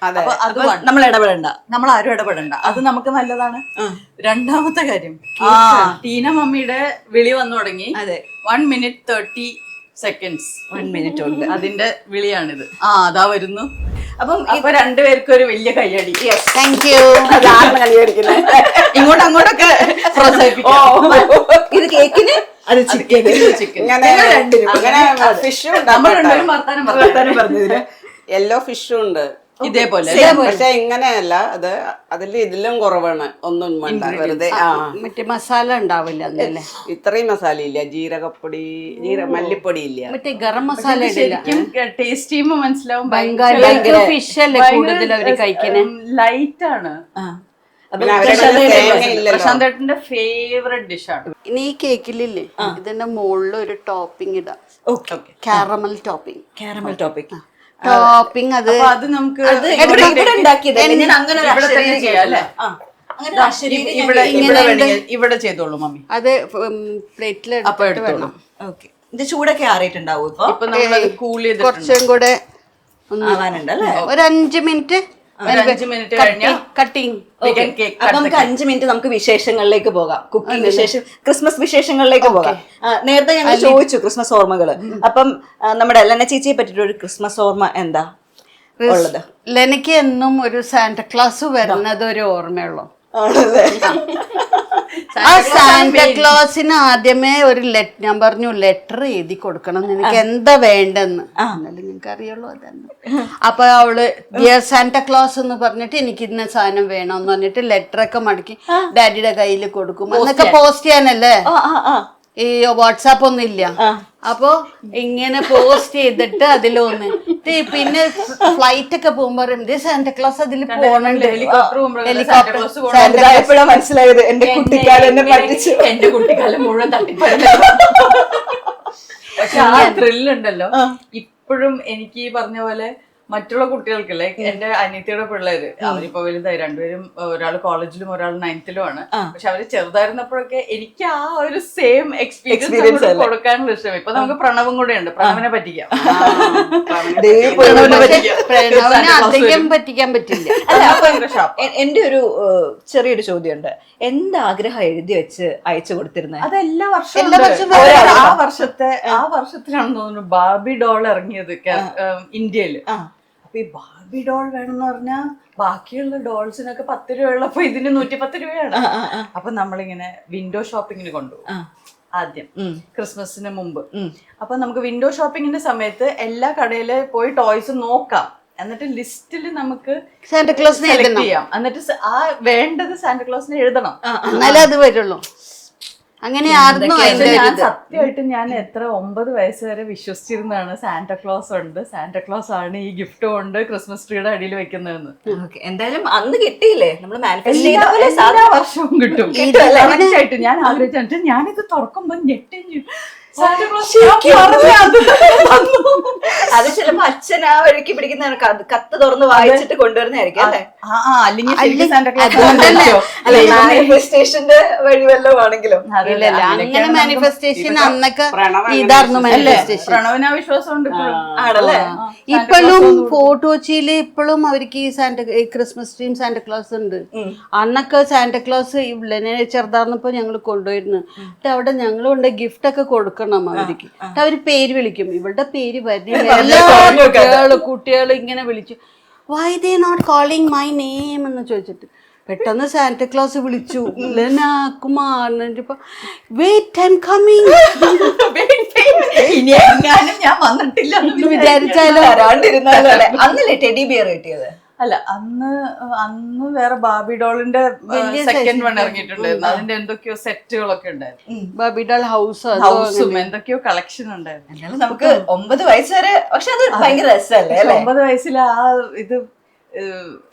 അപ്പൊ അത് നമ്മൾ ഇടപെടണ്ട, നമ്മൾ ആരും ഇടപെടണ്ട. അത് നമുക്ക് നല്ലതാണ്. രണ്ടാമത്തെ കാര്യം, ടീന മമ്മിയുടെ വിളി വന്നു തുടങ്ങി. 1 minute 30 seconds 1 minute ഉണ്ട്. അതിന്റെ വിളിയാണിത്. അതാ വരുന്നു. അപ്പൊ രണ്ടുപേർക്കും ഒരു വലിയ കയ്യടി. Thank you. ഇങ്ങോട്ടും അങ്ങോട്ടൊക്കെ ഇത് കേക്കിന്, അത് ചിക്കൻ. ഫിഷും വർത്താനം പറഞ്ഞതിന് യെല്ലോ ഫിഷും ഉണ്ട് ഇതേപോലെ. പക്ഷെ ഇങ്ങനെയല്ല, അത് ഇതിലും കുറവാണ്. ഒന്നും വേണ്ട, വെറുതെ മറ്റേ മസാല ഉണ്ടാവില്ല അന്നല്ലേ, ഇത്രയും മസാല ഇല്ല, ജീരകപ്പൊടി, മല്ലിപ്പൊടി ഇല്ല, മറ്റേ ഗരം മസാല ഇടില്ല. ശരിക്കും ടേസ്റ്റ് ചെയ്യുമ്പോ മനസ്സിലാവും. ബംഗാളിലേക്ക് ഫിഷ് അല്ലേ കൂടുതൽ അവര് കഴിക്കണേ, ലൈറ്റ് ആണ്. പ്രശാന്തേട്ടന്റെ ഫേവറേറ്റ് ഡിഷാണ്. ഇനി ഈ കേക്കിലില്ലേ, ഇതിന്റെ മുകളിൽ ഒരു ടോപ്പിംഗ് ഇടാം. Caramel topping. Caramel topic topping അത് നമുക്ക് ഇവിടെ ചെയ്തോളൂ മമ്മി. അത് പ്ലേറ്റിൽ വേണം. ഇത് ചൂടൊക്കെ ആറിയിട്ടുണ്ടാവും ഇപ്പൊ നമ്മളത് കൂൾ ചെയ്ത് കുറച്ചും കൂടെ ആവാനുണ്ടല്ലേ. ഒരു 5 മിനിറ്റ് 5 മിനിറ്റ് കഴിഞ്ഞാൽ കട്ടിങ്. അപ്പൊ നമുക്ക് 5 മിനിറ്റ് നമുക്ക് വിശേഷങ്ങളിലേക്ക് പോകാം. കുക്കിംഗ് വിശേഷം, ക്രിസ്മസ് വിശേഷങ്ങളിലേക്ക് പോകാം. നേരത്തെ ഞങ്ങൾ ചോദിച്ചു ക്രിസ്മസ് ഓർമ്മകള്. അപ്പം നമ്മുടെ ലെന ചേച്ചിയെ പറ്റിയിട്ട് ഒരു ക്രിസ്മസ് ഓർമ്മ എന്താ ഉള്ളത്? എനിക്ക് എന്നും ഒരു സാന്റക്ലോസ് വരുന്നത് ഒരു ഓർമ്മയുള്ളൂ. ആ സാന്റക്ലോസിന് ആദ്യമേ ഒരു ഞാൻ പറഞ്ഞു ലെറ്റർ എഴുതി കൊടുക്കണം, എനിക്ക് എന്താ വേണ്ടെന്ന്. എന്നാലും നിങ്ങൾക്ക് അറിയുള്ളൂ അതന്നെ. അപ്പൊ അവള് ഡിയർ സാന്റക്ലോസ് എന്ന് പറഞ്ഞിട്ട് എനിക്ക് ഇന്ന സാധനം വേണമെന്ന് പറഞ്ഞിട്ട് ലെറ്ററൊക്കെ മടക്കി ഡാഡിയുടെ കയ്യിൽ കൊടുക്കും. എന്നൊക്കെ പോസ്റ്റ് ചെയ്യാനല്ലേ, ഈ വാട്സാപ്പ് ഒന്നും ഇല്ല. അപ്പൊ ഇങ്ങനെ പോസ്റ്റ് ചെയ്തിട്ട് അതിലൊന്ന് പിന്നെ ഫ്ലൈറ്റ് ഒക്കെ പോകുമ്പോ സാന്റക്ലോസ് അതിൽ പോണുണ്ട്. മനസ്സിലായത് എന്റെ കുട്ടിക്കാലം എന്നെ പറ്റിച്ചു. എന്റെ കുട്ടിക്കാലം മുഴുവൻ തട്ടിപ്പറഞ്ഞു. പക്ഷെ ആ ത്രില്ലുണ്ടല്ലോ ഇപ്പോഴും എനിക്ക് ഈ പറഞ്ഞ പോലെ. മറ്റുള്ള കുട്ടികൾക്കല്ലേ, എന്റെ അനിയത്തിയുടെ പിള്ളേര് അവരിപ്പോ വലുതായി, രണ്ടുപേരും, ഒരാൾ കോളേജിലും ഒരാൾ 9th ആണ്. പക്ഷെ അവര് ചെറുതായിരുന്നപ്പോഴൊക്കെ എനിക്ക് ആ ഒരു സെയിം എക്സ്പീരിയൻസ് കൊടുക്കാനുള്ള ഇഷ്ടം. ഇപ്പൊ നമുക്ക് പ്രണവും കൂടെ ഉണ്ട്, പ്രണവിനെ പറ്റിക്കാം. അധികം പറ്റിക്കാൻ പറ്റില്ല. എന്റെ ഒരു ചെറിയൊരു ചോദ്യമുണ്ട്, എന്താഗ്രഹം എഴുതി വെച്ച് അയച്ചു കൊടുത്തിരുന്നത്? അത് എല്ലാ വർഷവും ആ വർഷത്തിലാണെന്ന് തോന്നുന്നു ബാർബി ഡോൾ ഇറങ്ങിയത് ഇന്ത്യയില്. അപ്പൊ ഈ ബാർബി ഡോൾ വേണമെന്ന് പറഞ്ഞാ ബാക്കിയുള്ള ഡോൾസിനൊക്കെ 10 രൂപ ഉള്ളപ്പോ ഇതിന് 110 രൂപയാണ്. അപ്പൊ നമ്മളിങ്ങനെ വിൻഡോ ഷോപ്പിങ്ങിന് കൊണ്ടുപോകും ആദ്യം, ക്രിസ്മസിന് മുമ്പ്. അപ്പൊ നമുക്ക് വിൻഡോ ഷോപ്പിങ്ങിന്റെ സമയത്ത് എല്ലാ കടയില് പോയി ടോയ്സ് നോക്കാം. എന്നിട്ട് ലിസ്റ്റിൽ നമുക്ക് സാന്റക്ലോസ് സെലക്ട് ചെയ്യാം. എന്നിട്ട് ആ വേണ്ടത് സാന്റക്ലോസിന് എഴുതണം, എന്നാലേ അത് വരുള്ളൂ. അങ്ങനെയായിരുന്നു. സത്യമായിട്ടും ഞാൻ എത്ര 9 വയസ്സ് വരെ വിശ്വസിച്ചിരുന്നതാണ് സാന്റക്ലോസ് ഉണ്ട്, സാന്റക്ലോസ് ആണ് ഈ ഗിഫ്റ്റും ഉണ്ട് ക്രിസ്മസ് ട്രീയുടെ അടിയിൽ വെക്കുന്നതെന്ന്. എന്തായാലും അന്ന് കിട്ടിയില്ലേ, നമ്മൾ മാനിഫെസ്റ്റ് എല്ലാ വർഷവും കിട്ടും. തീർച്ചയായിട്ടും ഞാൻ ആഗ്രഹിച്ചിട്ട് ഞാനിത് തുറക്കുമ്പോ ഞെട്ടി. അത് ചിലപ്പോ അച്ഛൻ ആ വഴിക്ക് പിടിക്കുന്ന കത്ത് തുറന്ന് വായിച്ചിട്ട് കൊണ്ടുവരുന്നതായിരിക്കും അല്ലേ? മാനിഫെസ്റ്റേഷന്റെ വഴി വല്ലതും ആണെങ്കിലും അങ്ങനെ മാനിഫെസ്റ്റേഷൻ അന്നൊക്കെ ഇതായിരുന്നു മാനിഫെസ്റ്റേഷൻ. പ്രണവന വിശ്വാസമുണ്ട് ആണല്ലേ. ഇപ്പോഴും ഫോർട്ട് കൊച്ചിയില് ഇപ്പോഴും അവർക്ക് ഈ ക്രിസ്മസ് ട്രീം സാന്റക്ലോസ് ഉണ്ട്. അന്നൊക്കെ സാന്റക്ലോസ് ചെറുതാർന്നപ്പോ ഞങ്ങൾ കൊണ്ടുപോയിരുന്നു. അവിടെ ഞങ്ങൾ കൊണ്ട് ഗിഫ്റ്റ് ഒക്കെ കൊടുക്കണം അവർക്ക്. അവര് പേര് വിളിക്കും, ഇവളുടെ പേര് വരുന്ന കുട്ടികൾ ഇങ്ങനെ വിളിച്ചു, why they not calling my name എന്ന് ചോദിച്ചിട്ട് പെട്ടെന്ന് സാന്റക്ലോസ് വിളിച്ചു വെയിറ്റ് ഐ എം കമ്മിങ് ഇനി എങ്ങാനും ഞാൻ വന്നിട്ടില്ല എന്ന് വിചാരിച്ചാലോ. വരാണ്ടിരുന്നാലും അല്ലേ. അന്നല്ലേ ടെഡി ബിയർ കിട്ടിയത്? അല്ല, അന്ന് വേറെ ബാബി ഡോളിന്റെ സെക്കൻഡ് വൺ ഇറങ്ങിയിട്ടുണ്ടായിരുന്നു. അതിന്റെ എന്തൊക്കെയോ സെറ്റുകളൊക്കെ ഉണ്ടായിരുന്നു, ബാബി ഡോൾ ഹൗസും എന്തൊക്കെയോ കളക്ഷൻ ഉണ്ടായിരുന്നു. എന്നാലും നമുക്ക് 9 വയസ്സ് വരെ, പക്ഷെ അത് ഭയങ്കര രസമല്ലേ അല്ലേ? 9 വയസ്സിൽ ആ ഇത്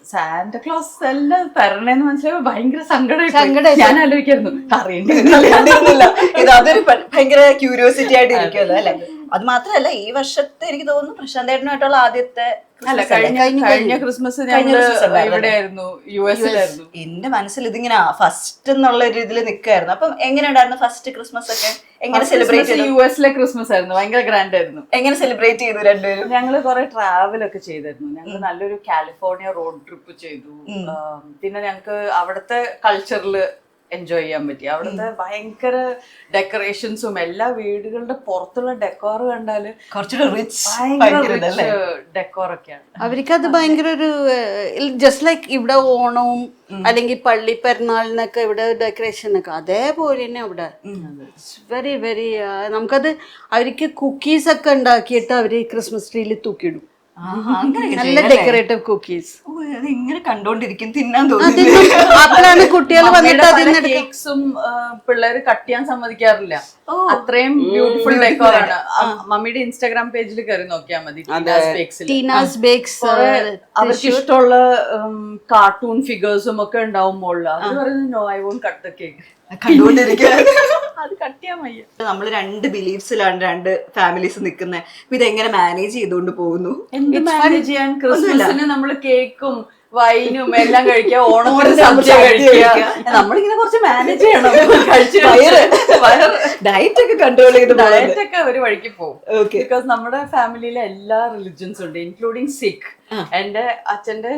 സാന്റക്ലോസ് എല്ലാം തരണേന്ന് മനസ്സിലായപ്പോ ഭയങ്കര സങ്കടം. ഞാൻ ആലോചിക്കായിരുന്നു അറിയണ്ടിരുന്നില്ല. ഇത് അതൊരു ഭയങ്കര ക്യൂരിയോസിറ്റി ആയിട്ട് ഇരിക്കുമല്ലോ അല്ലെ? അത് മാത്രല്ല, ഈ വർഷത്തെ എനിക്ക് തോന്നുന്നു പ്രശാന്തേട്ടനുമായിട്ടുള്ള ആദ്യത്തെ കഴിഞ്ഞ ക്രിസ്മസ് എവിടെയായിരുന്നു? US-ലായിരുന്നു. എന്റെ മനസ്സിൽ ഇതിങ്ങനെ ഫസ്റ്റ് എന്നുള്ള ഒരു ഇതിൽ നിൽക്കായിരുന്നു. അപ്പം എങ്ങനെ ഉണ്ടായിരുന്നു ഫസ്റ്റ് ക്രിസ്മസ് ഒക്കെ? എങ്ങനെ സെലിബ്രേറ്റ് ചെയ്തു? US-ലെ ക്രിസ്മസ് ആയിരുന്നു, ഭയങ്കര ഗ്രാൻഡ് ആയിരുന്നു. എങ്ങനെ സെലിബ്രേറ്റ് ചെയ്തു രണ്ടുപേരും? ഞങ്ങള് കുറെ ട്രാവൽ ഒക്കെ ചെയ്തായിരുന്നു. ഞങ്ങൾ നല്ലൊരു കാലിഫോർണിയ റോഡ് ട്രിപ്പ് ചെയ്തു. പിന്നെ ഞങ്ങക്ക് അവിടുത്തെ കൾച്ചറില് എൻജോയ് ചെയ്യാൻ പറ്റി. അവിടുത്തെ ഭയങ്കര ഡെക്കറേഷൻസും എല്ലാ വീടുകളുടെ പുറത്തുള്ള ഡെക്കോർ കണ്ടാല് കുറച്ചുകൂടെ റിച്ച് ഡെക്കോറൊക്കെയാണ്. അവർക്കത് ഭയങ്കര ഒരു ജസ്റ്റ് ലൈക്ക് ഇവിടെ ഓണവും അല്ലെങ്കിൽ പള്ളി പെരുന്നാളിനൊക്കെ ഇവിടെ ഡെക്കറേഷൻ ഒക്കെ അതേപോലെ തന്നെ അവിടെ വെരി വെരി നമുക്കത് അവർക്ക് കുക്കീസ് ഒക്കെ ഉണ്ടാക്കിയിട്ട് അവര് ക്രിസ്മസ് ട്രീയിൽ തൂക്കിയിടും. നല്ല ഡെക്കറേറ്റീവ് കുക്കീസ്. ഇങ്ങനെ കണ്ടോണ്ടിരിക്കും, തിന്നാൻ തോന്നി. അപ്പോഴാണ് കുട്ടികൾ വന്നിട്ട് കേക്ക്സും പിള്ളേര് കട്ട് ചെയ്യാൻ സമ്മതിക്കാറില്ല. അത്രയും ബ്യൂട്ടിഫുൾ ഡെക്കോറാണ്. മമ്മിയുടെ ഇൻസ്റ്റാഗ്രാം പേജിൽ കയറി നോക്കിയാൽ മതി. ടീനാസ് ബേക്സ് അവർക്ക് ഇഷ്ടമുള്ള കാർട്ടൂൺ ഫിഗേഴ്സും ഒക്കെ ഉണ്ടാവും മുകളിൽ. അത് പറയുന്നത് no, I won't cut the cake. അത് കട്ട് ചെയ്യാൻ വയ്യ. നമ്മള് 2 ബിലീഫ്സിലാണ് 2 ഫാമിലീസ് നിൽക്കുന്നത്. ഇതെങ്ങനെ മാനേജ് ചെയ്തുകൊണ്ട് പോകുന്നു? എന്ത് മാനേജ് ചെയ്യാൻ? ക്രിസ്മസിന് നമ്മള് കേക്കും വൈനും എല്ലാം കഴിക്കുക, ഓണത്തിന് സദ്യ കഴിക്കുക. നമ്മളിങ്ങനെ കുറച്ച് മാനേജ് ചെയ്യണം. ഡയറ്റ് ഒക്കെ കൺട്രോൾ ചെയ്ത് ഡയറ്റ് ഒക്കെ ഒരു വഴിക്ക് പോകും. ബിക്കോസ് നമ്മുടെ ഫാമിലിയിലെ എല്ലാ റിലിജൻസും ഉണ്ട്, ഇൻക്ലൂഡിങ് സിഖ്. എന്റെ അച്ഛന്റെ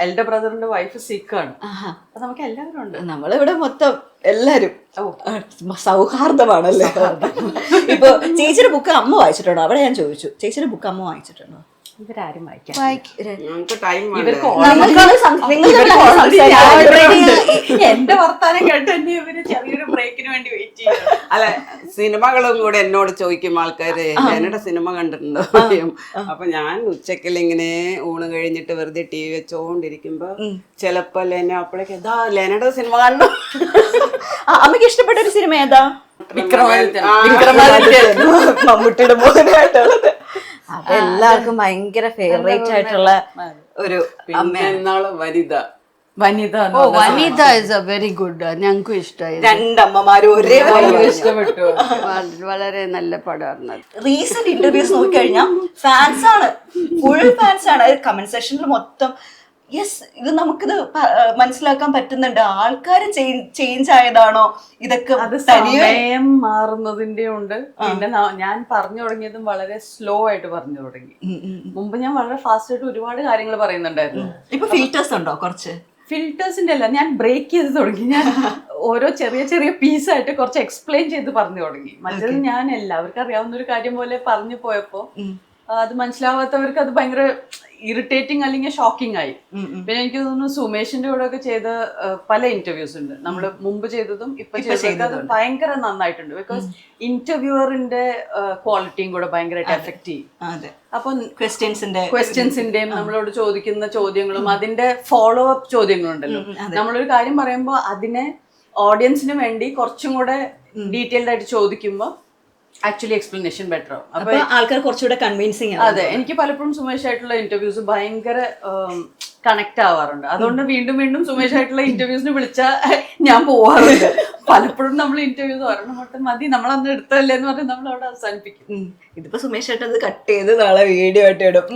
എൽഡർ ബ്രദറിന്റെ വൈഫ് സിഖ് ആണ്. അപ്പൊ നമുക്ക് എല്ലാവരും ഉണ്ട്. നമ്മളിവിടെ മൊത്തം എല്ലാരും സൗഹാർദ്ദമാണല്ലേ. ഇപ്പൊ ചേച്ചിയുടെ ബുക്ക് അമ്മ വായിച്ചിട്ടുണ്ടോ? അവിടെ ഞാൻ ചോദിച്ചു, ചേച്ചിയുടെ ബുക്ക് അമ്മ വായിച്ചിട്ടുണ്ടോ? ഇവരാരും വായിക്കാം. എന്റെ വർത്താനം കേട്ട് തന്നെ ഇവര് ചെറിയൊരു ബ്രേക്കിന് വേണ്ടി വെയിറ്റ് ചെയ്യും. അല്ല, സിനിമകളും കൂടെ എന്നോട് ചോദിക്കും ആൾക്കാര്, ലെനയുടെ സിനിമ കണ്ടിട്ടുണ്ടോ? അപ്പൊ ഞാൻ ഉച്ചക്കൽ ഇങ്ങനെ ഊണ് കഴിഞ്ഞിട്ട് വെറുതെ TV വെച്ചോണ്ടിരിക്കുമ്പോ ചിലപ്പോ ലെന അപ്പോഴേക്ക് എന്താ ലെനയുടെ സിനിമ കണ്ടു. അമ്മക്ക് ഇഷ്ടപ്പെട്ട ഒരു സിനിമ ഏതാ? വിക്രമാദിത്യൻ. മമ്മൂട്ടിയുടെ മോഹനായിട്ടുള്ളത്. അപ്പൊ എല്ലാവർക്കും ഭയങ്കര ഫേവറേറ്റ് ആയിട്ടുള്ള ഒരു എന്നാള് വനിത ഇസ് എ വെരി ഗുഡ്. ഞങ്ങൾക്കും ഇഷ്ടമായി. 2 അമ്മമാരും ഒരേ ഇഷ്ടപ്പെട്ടു. വളരെ നല്ല പടമായിരുന്നു. റീസെന്റ് ഇന്റർവ്യൂസ് നോക്കിക്കഴിഞ്ഞാൽ ഫാൻസ് ആണ്, ഫുൾ ഫാൻസ് ആണ്. കമന്റ് സെക്ഷനിൽ മൊത്തം യെസ്, ഇത് നമുക്കിത് മനസ്സിലാക്കാൻ പറ്റുന്നുണ്ട്. ആൾക്കാരും ചേഞ്ച് ആയതാണോ ഇതൊക്കെ? അത് സമയം മാറുന്നതിന്റെ ഉണ്ട്. പിന്നെ ഞാൻ പറഞ്ഞു തുടങ്ങിയതും വളരെ സ്ലോ ആയിട്ട് പറഞ്ഞു തുടങ്ങി. മുമ്പ് ഞാൻ വളരെ ഫാസ്റ്റ് ആയിട്ട് ഒരുപാട് കാര്യങ്ങൾ പറയുന്നുണ്ടായിരുന്നു. ഇപ്പൊ ഫിൽറ്റേഴ്സ് ഉണ്ടോ? കുറച്ച് ഫിൽറ്റേഴ്സിന്റെ അല്ല, ഞാൻ ബ്രേക്ക് ചെയ്ത് തുടങ്ങി. ഞാൻ ഓരോ ചെറിയ ചെറിയ പീസായിട്ട് കുറച്ച് എക്സ്പ്ലെയിൻ ചെയ്ത് പറഞ്ഞു തുടങ്ങി. മറ്റേത് ഞാൻ എല്ലാവർക്കും അറിയാവുന്ന ഒരു കാര്യം പോലെ പറഞ്ഞു പോയപ്പോ അത് മനസ്സിലാവാത്തവർക്ക് അത് ഭയങ്കര ഇറിറ്റേറ്റിംഗ് അല്ലെങ്കിൽ ഷോക്കിംഗ് ആയി. പിന്നെ എനിക്ക് തോന്നുന്നു സുമേഷിന്റെ കൂടെ ഒക്കെ ചെയ്ത പല ഇന്റർവ്യൂസ് ഉണ്ട്, നമ്മള് മുമ്പ് ചെയ്തതും ഇപ്പൊ ചെയ്തത്. അത് ഭയങ്കര നന്നായിട്ടുണ്ട്. ബിക്കോസ് ഇന്റർവ്യൂവറിന്റെ ക്വാളിറ്റിയും കൂടെ ഭയങ്കരമായിട്ട് എഫക്ട് ചെയ്യും. അപ്പൊ ക്വസ്റ്റ്യൻസിന്റെയും നമ്മളോട് ചോദിക്കുന്ന ചോദ്യങ്ങളും അതിന്റെ ഫോളോ അപ്പ് ചോദ്യങ്ങളുണ്ടല്ലോ. നമ്മളൊരു കാര്യം പറയുമ്പോൾ അതിനെ ഓഡിയൻസിന് വേണ്ടി കുറച്ചും കൂടെ ഡീറ്റെയിൽഡ് ആയിട്ട് ചോദിക്കുമ്പോൾ ആക്ച്വലി എക്സ്പ്ലനേഷൻ ബെറ്റർ ആവും. അപ്പൊ ആൾക്കാർ കുറച്ചുകൂടെ കൺവിൻസിങ്. അതെ, എനിക്ക് പലപ്പോഴും സുമേഷ് ആയിട്ടുള്ള ഇന്റർവ്യൂസ് ഭയങ്കര കണക്ട് ആവാറുണ്ട്. അതുകൊണ്ട് വീണ്ടും വീണ്ടും സുമേഷ് ആയിട്ടുള്ള ഇന്റർവ്യൂസിന് വിളിച്ചാൽ ഞാൻ പോവാറുണ്ട്. പലപ്പോഴും നമ്മൾ ഇന്റർവ്യൂസ് ഒരെണ്ണം മൊത്തം മതി, നമ്മളന്ന് എടുത്തല്ലേ എന്ന് പറഞ്ഞ് നമ്മൾ അവിടെ അവസാനിപ്പിക്കും. ഇതിപ്പോ സുമേഷ് ആയിട്ട് അത് കട്ട് ചെയ്ത് നാളെ വീഡിയോ ആയിട്ട് ഇടും.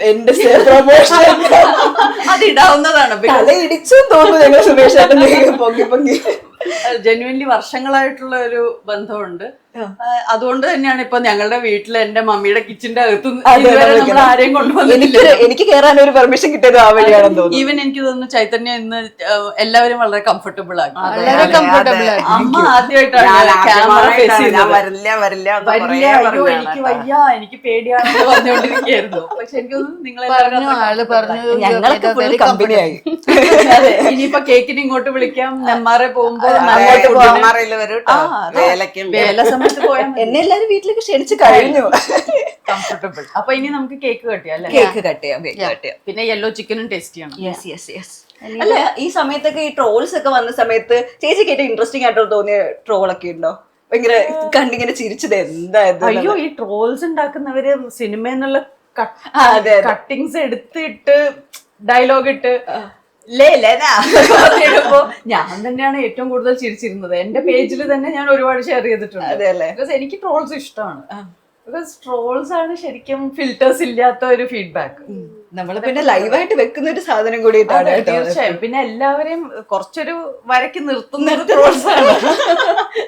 എന്റെ പ്രൊമോഷൻ അത് ഇടാവുന്നതാണ്. ഇടിച്ചും തോന്നുന്നു ഞങ്ങൾ സുമേഷ് ആയിട്ട് പൊങ്ങി പൊങ്ങി. ജെന്യുവൻലി വർഷങ്ങളായിട്ടുള്ള ഒരു ബന്ധമുണ്ട്. അതുകൊണ്ട് തന്നെയാണ് ഇപ്പൊ ഞങ്ങളുടെ വീട്ടിൽ എന്റെ മമ്മിയുടെ കിച്ചന്റെ അകത്ത് ഇതുവരെ നമ്മൾ ആരെയും കൊണ്ടുവന്നില്ല. എനിക്ക് കയറാൻ ഒരു പെർമിഷൻ കിട്ടിയത് ആ വഴിയാണെന്ന് തോന്നുന്നു. ഈവൻ എനിക്ക് തോന്നുന്നു ചൈതന്യ ഇന്ന് എല്ലാവരും വളരെ കംഫർട്ടബിൾ ആക്കി. വളരെ കംഫർട്ടബിൾ ആയി. അമ്മ ആദ്യമായിട്ടാണ് ക്യാമറ ഫേസ് ചെയ്യുന്നത്. വരില്ല അയ്യോ എനിക്ക് വയ്യ, എനിക്ക് പേടിയാണെന്ന് പറഞ്ഞുകൊണ്ടിരിക്കുകയായിരുന്നു. പക്ഷെ എനിക്ക് തോന്നുന്നു ആള് പറഞ്ഞു ഞങ്ങളൊക്കെ ഫുൾ കമ്പനിയായി. അതെ, ഇനിയിപ്പൊ കേക്കിന് ഇങ്ങോട്ട് വിളിക്കാം, നെമ്മാറെ പോകുമ്പോ വേല സമയത്ത് പോയാൽ എന്നെ എല്ലാരും വീട്ടിലേക്ക് ക്ഷണിച്ച് കഴിഞ്ഞു. കംഫർട്ടബിൾ. അപ്പൊ ഇനി നമുക്ക് കേക്ക് കട്ടിയാ അല്ലേ? കേക്ക് കട്ട് ചെയ്യാം, കേക്ക് കട്ട് ചെയ്യാം. പിന്നെ യെല്ലോ ചിക്കനും ടേസ്റ്റ് ചെയ്യണം. Yes yes yes. അല്ല, ഈ സമയത്തൊക്കെ ഈ ട്രോൾസ് ഒക്കെ വന്ന സമയത്ത് ചേച്ചിക്ക് ഏറ്റവും ഇൻട്രസ്റ്റിംഗ് ആയിട്ട് തോന്നിയ ട്രോളൊക്കെ ഉണ്ടോ? ഭയങ്കര കണ്ടിങ്ങനെ ചിരിച്ചത് എന്തായത്? അയ്യോ, ഈ ട്രോൾസ് ഉണ്ടാക്കുന്നവര് സിനിമ എന്നുള്ള കട്ടിങ്സ് എടുത്തിട്ട് ഡയലോഗ് ഇട്ട് ിടുമ്പോ ഞാൻ തന്നെയാണ് ഏറ്റവും കൂടുതൽ ചിരിച്ചിരുന്നത്. എന്റെ പേജിൽ തന്നെ ഞാൻ ഒരുപാട് ഷെയർ ചെയ്തിട്ടുണ്ട്. ബിക്കോസ് എനിക്ക് ട്രോൾസ് ഇഷ്ടമാണ്. ബിക്കോസ് ട്രോൾസ് ആണ് ശരിക്കും ഫിൽറ്റേഴ്സ് ഇല്ലാത്ത ഒരു ഫീഡ്ബാക്ക്. നമ്മള് പിന്നെ ലൈവായിട്ട് വെക്കുന്ന ഒരു സാധനം കൂടിയിട്ടാണ്. തീർച്ചയായും. പിന്നെ എല്ലാവരെയും കുറച്ചൊരു വരയ്ക്ക് നിർത്തുന്ന ട്രോൾസ് ആണ്.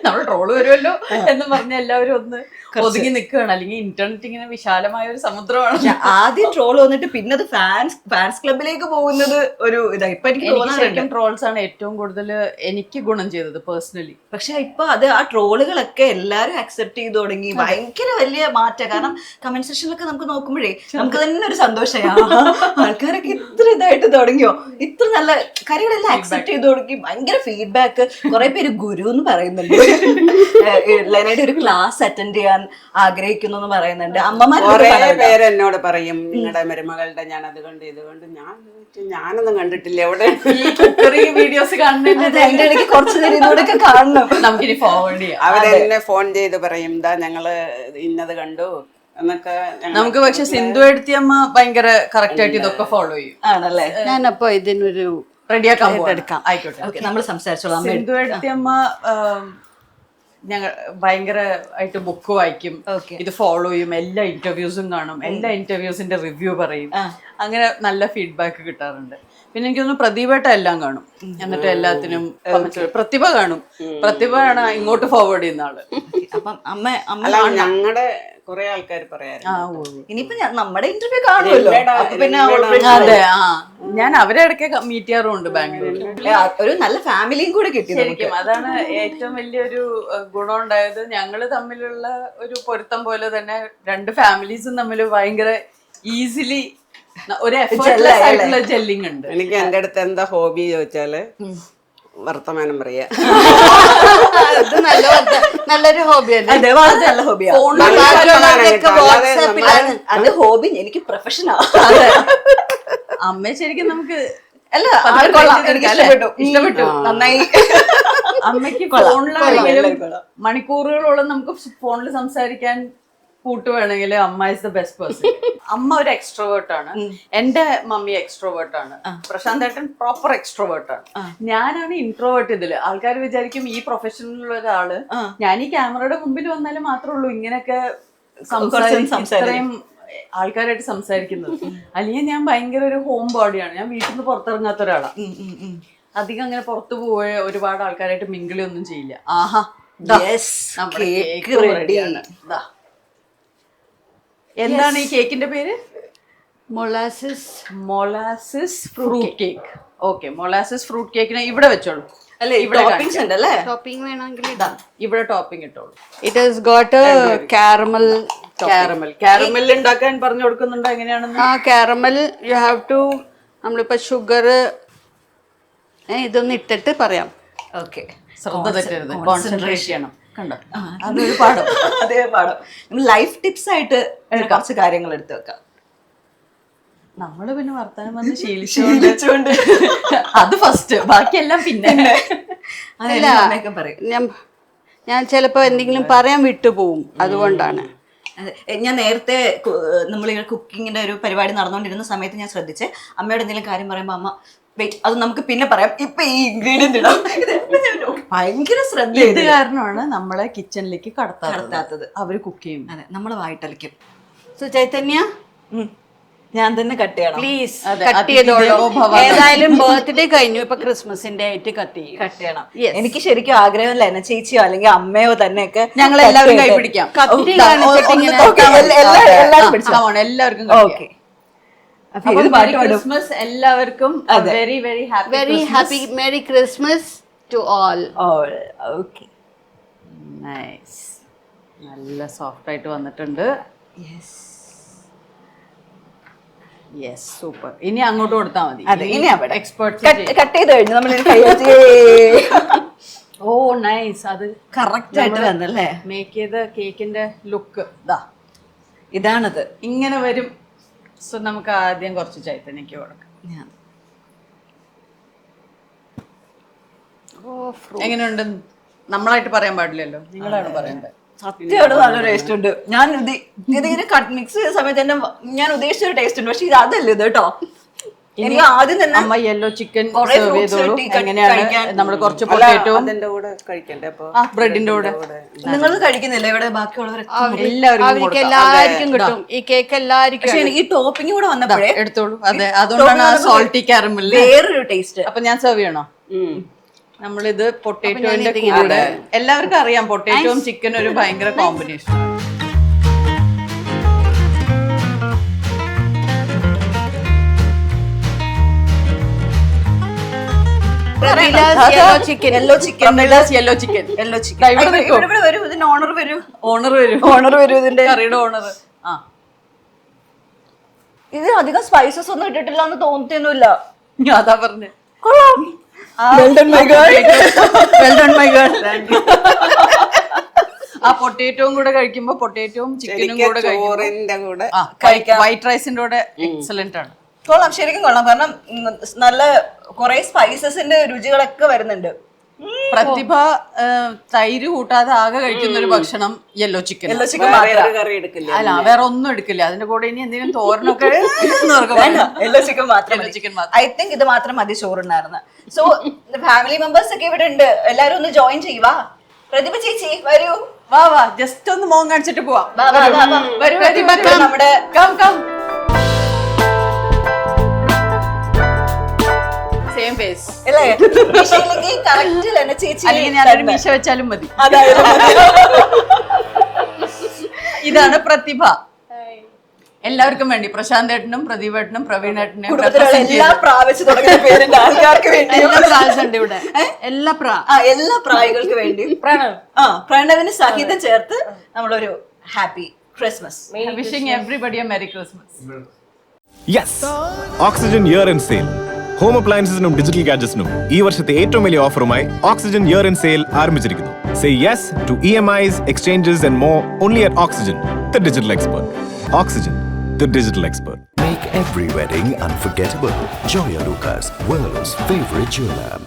നമ്മൾ ട്രോള് വരുമല്ലോ എന്ന് പറഞ്ഞ എല്ലാവരും ഒന്ന് ഒതുങ്ങി നിൽക്കുകയാണ്. അല്ലെങ്കിൽ ഇന്റർനെറ്റ് ഇങ്ങനെ വിശാലമായ ഒരു സമുദ്രമാണ്. ആദ്യം ട്രോൾ വന്നിട്ട് പിന്നെ അത് ഫാൻസ് ക്ലബിലേക്ക് പോകുന്നത് ഒരു ഇതായി. ഇപ്പൊ എനിക്ക് തോന്നുന്നു ട്രോൾസ് ആണ് ഏറ്റവും കൂടുതൽ എനിക്ക് ഗുണം ചെയ്തത് പേഴ്സണലി. പക്ഷെ ഇപ്പൊ അത് ആ ട്രോളുകളൊക്കെ എല്ലാരും അക്സെപ്റ്റ് ചെയ്ത് തുടങ്ങി. ഭയങ്കര വലിയ മാറ്റം. കാരണം കമന്റ് സെക്ഷനിലൊക്കെ നമുക്ക് നോക്കുമ്പോഴേ നമുക്ക് തന്നെ ഒരു സന്തോഷമായി. ആൾക്കാരൊക്കെ ഇത്ര ഇതായിട്ട് തുടങ്ങിയോ, ഇത്ര നല്ല കാര്യങ്ങളെല്ലാം അക്സെപ്റ്റ് ചെയ്ത് തുടങ്ങി. ഭയങ്കര ഫീഡ്ബാക്ക്. കുറെ പേര് ഗുരു എന്ന് പറയുന്നുണ്ട്. ലെനയുടെ ഒരു ക്ലാസ് അറ്റൻഡ് ചെയ്യാൻ ആഗ്രഹിക്കുന്നു എന്ന് പറയുന്നുണ്ട്. അമ്മമാരെ പേര് എന്നോട് പറയും നിങ്ങളുടെ മരുമകളുടെ ഞാൻ അത് കണ്ട് ഇത് കണ്ട്. ഞാനൊന്നും കണ്ടിട്ടില്ല. എവിടെ വീഡിയോസ് കാണുന്നത് അതിന്റെ ഇടയ്ക്ക് കുറച്ചു നേരം ഇതോടൊക്കെ കാണണം. നമുക്കിനി ഫോർവേഡ് ചെയ്യാം. അവരെന്നെ ഫോൺ ചെയ്ത് പറയും ഇതാ ഞങ്ങള് ഇന്നത് കണ്ടു എന്നൊക്കെ. നമുക്ക് പക്ഷെ സിന്ധു എഴുത്തിയമ്മ ഭയങ്കര കറക്റ്റ് ആയിട്ട് ഇതൊക്കെ ഫോളോ ചെയ്യും. ആണല്ലേ? ഞാനപ്പോ ഇതിനൊരു റെഡിയാക്കാൻ എടുക്കാം. ആയിക്കോട്ടെ, നമ്മൾ സംസാരിച്ചോളാം. സിന്ധു എഴുത്തിയമ്മ ഞങ്ങൾ ഭയങ്കര ആയിട്ട് ബുക്ക് വായിക്കും, ഇത് ഫോളോ ചെയ്യും, എല്ലാ ഇന്റർവ്യൂസും കാണും, എല്ലാ ഇന്റർവ്യൂസിന്റെ റിവ്യൂ പറയും. അങ്ങനെ നല്ല ഫീഡ്ബാക്ക് കിട്ടാറുണ്ട്. പിന്നെ എനിക്ക് തോന്നുന്നു പ്രതിഭേട്ട എല്ലാം കാണും. എന്നിട്ട് എല്ലാത്തിനും പ്രതിഭ കാണും. പ്രതിഭ ആണ് ഇങ്ങോട്ട് ഫോർവേഡ് ചെയ്യുന്ന ആള്. അപ്പം അല്ല ഞങ്ങളുടെ കുറെ ആൾക്കാർ പറയാറുണ്ട് ഇനിയിപ്പോ നമ്മുടെ ഇന്റർവ്യൂ കാണുമല്ലോ. പിന്നെ അതെ, ഞാൻ അവരെ ഇടയ്ക്ക് മീറ്റ് ചെയ്യാറുണ്ട് ബാംഗ്ലൂരിൽ. ഒരു നല്ല ഫാമിലിയും കൂടെ കിട്ടി. ശരിക്കും അതാണ് ഏറ്റവും വലിയൊരു ഗുണം ഉണ്ടായത്. ഞങ്ങള് തമ്മിലുള്ള ഒരു പൊരുത്തം പോലെ തന്നെ രണ്ട് ഫാമിലീസും തമ്മിൽ ഭയങ്കര ഈസിലി ഒരു എഫേർട്ട്ലെസ് ആയിട്ടുള്ള ജെല്ലിംഗ് ഉണ്ട്. എനിക്ക് എന്റെ അടുത്ത് എന്താ ഹോബി ചോദിച്ചാല് വർത്തമാനം പറയാ. നല്ലൊരു ഹോബിയാണ്. നല്ല ഹോബിയാണ്. അത് ഹോബി എനിക്ക് പ്രൊഫഷനാണ്. അമ്മ ശരിക്കും നമുക്ക് അല്ല ഇഷ്ടപ്പെട്ടു, നന്നായി. അമ്മയ്ക്ക് ഫോണിലാണെങ്കിലും മണിക്കൂറുകളോളം നമുക്ക് ഫോണിൽ സംസാരിക്കാൻ കൂട്ട് വേണമെങ്കിൽ അമ്മ ഇസ് ദ ബെസ്റ്റ് പേഴ്സൺ. അമ്മ ഒരു എക്സ്ട്രോവേർട്ട് ആണ്. എന്റെ മമ്മി എക്സ്ട്രോവേർട്ട് ആണ്. പ്രശാന്ത് ഏട്ടൻ പ്രോപ്പർ എക്സ്ട്രോവേർട്ട് ആണ്. ഞാനാണ് ഇൻട്രോവേർട്ട്. ഇതില് ആൾക്കാർ വിചാരിക്കും ഈ പ്രൊഫഷനിലുള്ള ഒരാള് ഞാൻ ഈ ക്യാമറയുടെ മുമ്പിൽ വന്നാലും മാത്രമേ ഉള്ളൂ ഇങ്ങനെയൊക്കെ ഇത്രയും ആൾക്കാരായിട്ട് സംസാരിക്കുന്നത്. അല്ലെങ്കിൽ ഞാൻ ഭയങ്കര ഒരു ഹോം ബോഡിയാണ്. ഞാൻ വീട്ടിൽ നിന്ന് പുറത്തിറങ്ങാത്ത ഒരാളാണ്. അധികം അങ്ങനെ പുറത്തു പോയ ഒരുപാട് ആൾക്കാരായിട്ട് മിങ്കിളി ഒന്നും ചെയ്യില്ല. ആഹാ, എന്താണ് ഈ കേക്കിന്റെ പേര്? Molasses fruit cake. Okay, molasses fruit കേക്കിന് ഇവിടെ വെച്ചോളൂ. അല്ലേ, ഇവിടെ ടോപ്പിംഗ്സ് ഉണ്ടല്ലേ? ടോപ്പിംഗ് വേണമെങ്കിൽ ഇവിടെ ടോപ്പിംഗ് ഇട്ടോളൂ. It has got a caramel. Caramel ഉണ്ടാക്കാൻ പറഞ്ഞു കൊടുക്കുന്നുണ്ടോ എങ്ങനെയാണെന്ന്? കാരമൽ യു ഹാവ് ടു, നമ്മളിപ്പോ ഷുഗർ ഇതൊന്നും ഇട്ടിട്ട് പറയാം. ഓക്കെ, ശ്രദ്ധ തെറ്റരുത്, കോൺസെൻട്രേറ്റ് ചെയ്യണം. കണ്ടോ, അതൊരു പാഠം. അതേ പാഠം. ലൈഫ് ടിപ്സ് ആയിട്ട് കുറച്ച് കാര്യങ്ങൾ എടുത്തു വെക്കാം. നമ്മള് പിന്നെ വർത്തമാനം വന്ന് ശീലിച്ചുകൊണ്ട് അത് ഫസ്റ്റ്, ബാക്കിയെല്ലാം പിന്നെ. ഞാൻ ചിലപ്പോ എന്തെങ്കിലും പറയാൻ വിട്ടുപോകും, അതുകൊണ്ടാണ്. ഞാൻ നേരത്തെ നമ്മൾ കുക്കിങ്ങിന്റെ ഒരു പരിപാടി നടന്നുകൊണ്ടിരുന്ന സമയത്ത് ഞാൻ ശ്രദ്ധിച്ചേ, അമ്മയോട് എന്തെങ്കിലും കാര്യം പറയുമ്പോ അമ്മ വെയിറ്റ്, അത് നമുക്ക് പിന്നെ പറയാം, ഇപ്പൊ ഈ ഇൻഗ്രീഡിയന്റ് ഇടാം. ഭയങ്കര ശ്രദ്ധ. ഇത് കാരണമാണ് നമ്മളെ കിച്ചണിലേക്ക് കടത്താത്തത്. അവര് കുക്ക് ചെയ്യും, അതെ, നമ്മള് വായിട്ടലിക്കും. ചൈതന്യ, ഞാൻ തന്നെ കട്ട് ചെയ്യണം. പ്ലീസ് അതെ, കട്ട് അതിഥി ചെയ്തോളൂ. ദേവോ ഭവ. ഏതായാലും ബർത്ത്ഡേ കഴിഞ്ഞു, ഇപ്പൊ ക്രിസ്മസിന്റെ ആയിട്ട് കട്ട് ചെയ്യും. കട്ട് ചെയ്യണം. Yes. എനിക്ക് ശരിക്കും ആഗ്രഹമില്ല എന്നെ ചേച്ചിയോ അല്ലെങ്കിൽ അമ്മയോ തന്നെയൊക്കെ ഞങ്ങൾ എല്ലാവരും കൈ പിടിക്കാം. കത്തി ദാ, കാണിച്ചിട്ട് ഒന്ന് ഇങ്ങനെ തൊട്ടാ മതി. എല്ലാവരും ആ, പിടിച്ചോ. come on, എല്ലാവർക്കും ഓക്കെ. അപ്പൊ അപ്പോൾ ഇത് Merry പാട്ട് പാടും. Christmas എല്ലാവർക്കും. Very very happy very happy merry Christmas to all. Okay. Nice. നല്ല സോഫ്റ്റ് ആയിട്ട് വന്നിട്ടുണ്ട്. Yes, super. ഇനി അങ്ങോട്ട് കൊടുത്താൽ മതി. അതെ, ഇനി അവിടെ എക്സ്പേർട്ട് കട്ട് ചെയ്ത് കഴിഞ്ഞു നമ്മൾ കൈ വെച്ച് ഓ നൈസ്. അത് കറക്റ്റ് ആയിട്ട് വന്നല്ലേ. മേക്ക് ചെയ്ത കേക്കിന്റെ ലുക്ക് ഇതാ ഇതാണത്. ഇങ്ങനെ വരും. സോ നമുക്ക് ആദ്യം കുറച്ച് ചൈതന്യക്ക് കൊടുക്കാം. എങ്ങനെയുണ്ട്? നമ്മളായിട്ട് പറയാൻ പാടില്ലല്ലോ, നിങ്ങളാണ് പറയേണ്ടത്. സത്യമായിട്ട് നല്ല ടേസ്റ്റ് ഉണ്ട്. ഞാൻ ഇതിങ്ങനെ മിക്സ് ചെയ്ത സമയത്ത് തന്നെ ഞാൻ ഉദ്ദേശിച്ച ഒരു ടേസ്റ്റ് ഉണ്ട്. പക്ഷെ ഇത് അതല്ല ഇത് കേട്ടോ. എനിക്ക് ആദ്യം തന്നെ അമ്മ യെല്ലോ ചിക്കൻ കുറേ സെർവ് fruits ചെയ്തോളൂ. വെട്ടി എങ്ങനെയാണ് കഴിക്കാൻ. നമ്മൾ കുറച്ച് പൊട്ടേറ്റോ അതിന്റെ കൂടെ കഴിക്കണ്ടേ? അപ്പൊ ബ്രെഡിന്റെ കൂടെ നിങ്ങൾ കഴിക്കുന്നില്ല ഇവിടെ ബാക്കിയുള്ളവരൊക്കെ. എല്ലാവർക്കും അവർക്ക് കൊടുക്കാം. എല്ലാവർക്കും കിട്ടും ഈ കേക്ക്, എല്ലാവർക്കും. പക്ഷെ എനിക്ക് ഈ ടോപ്പിംഗ് കൂടെ വന്നപ്പോഴേ എടുത്തോളൂ. അതെ, അതുകൊണ്ടാണ് ആ സോൾട്ടി കാരമൽ. വേറൊരു ടേസ്റ്റ്. അപ്പൊ ഞാൻ സെർവ് ചെയ്യണോ? നമ്മളിത് പൊട്ടേറ്റോന്റെ കൂടെ, എല്ലാവർക്കും അറിയാം പൊട്ടേറ്റോയും ചിക്കനും ഒരു ഭയങ്കര combination. Yellow chicken yellow chicken yellow chicken ഇവിടെ വരൂ. ഇതിന്റെ ഓണർ വരൂ. ഓണർ വരും. ഓണർ വരൂ ഇതിന്റെ കറിയുടെ ഓണർ. ആ, ഇത് അധികം സ്പൈസസ് ഒന്നും ഇട്ടിട്ടില്ല എന്ന് തോന്നുന്നില്ല. ഞാൻ അതാ പറഞ്ഞേ. കൊള്ളാം. Well done, my girl. Well done, my girl. ആ പൊട്ടേറ്റോയും കൂടെ കഴിക്കുമ്പോ പൊട്ടേറ്റോയും ചിക്കനും കൂടെ ചോറിന്റെ കൂടെ വൈറ്റ് റൈസിന്റെ കൂടെ എക്സലന്റ് ആണ്. കൊള്ളാം, ശരിക്കും കൊള്ളാം. കാരണം നല്ല കുറെ സ്പൈസസിന്റെ രുചികളൊക്കെ വരുന്നുണ്ട്. പ്രതിഭ തൈര് കൂട്ടാതെ ആകെ കഴിക്കുന്ന ഒരു ഭക്ഷണം യെല്ലോ ചിക്കൻ. യെല്ലോ ചിക്കൻ കറി എടുക്കില്ല. അല്ല, വേറെ ഒന്നും എടുക്കില്ല. അതിന്റെ കൂടെ ഇനി എന്തെങ്കിലും തോരനൊക്കെ യെല്ലോ ചിക്കൻ മാത്രം. ചിക്കൻ മാത്രം. ഐ തിങ്ക് ഇത് മാത്രം മതി ചോറുണ്ടായിരുന്നു. സോ ഫാമിലി മെമ്പേഴ്സ് ഒക്കെ ഇവിടെ ഉണ്ട്. എല്ലാരും ഒന്ന് ജോയിൻ ചെയ്യുവാ. പ്രതിഭ ചേച്ചി വരൂ. വാ വാ, ജസ്റ്റ് ഒന്ന് മോൻ കാണിച്ചിട്ട് പോവാം. വാ, വാ, വാ, വാ. വരൂ, പ്രതിഭ, വരൂ. നമ്മുടെ കം കം. സെയിം ഫേസ് അല്ലേ? മീശയില്ലെങ്കിൽ correct അല്ലേ ചേച്ചി? അല്ലെങ്കിൽ ഞാനൊരു മീശ വെച്ചാലും മതി. അതായത് ഇതാണ് പ്രതിഭ. എല്ലാവർക്കും വേണ്ടി പ്രശാന്ത് ഏട്ടനും പ്രദീപ് ഏട്ടനും പ്രവീൺ ഏട്ടനും കുടുംബത്തിലുള്ള എല്ലാ പ്രാവശ്യം തുടങ്ങിയ പേരിന്റെ ആൾക്കാർക്ക് വേണ്ടി എല്ലാ പ്രാവശ്യം ഇവിടെ എല്ലാ എല്ലാ പ്രായങ്ങൾക്ക് വേണ്ടി പ്രണവിന് സഹിതം ചേർത്ത് നമ്മളൊരു happy Christmas. Wishing everybody a merry Christmas. Yes, Oxygen year and sale home അപ്ലയൻസസിനും ഡിജിറ്റൽ ഗാഡ്ജറ്റ്സിനും ഈ വർഷത്തെ ഏറ്റവും വലിയ ഓഫറുമായി ഓക്സിജൻ ഇയർ ആൻഡ് സെയിൽ ആരംഭിച്ചിരിക്കുന്നു. Say yes to EMIs, exchanges and more only at Oxygen, the digital expert. Oxygen, the digital expert. Make every wedding unforgettable. Joya Lucas, world's favorite jeweler.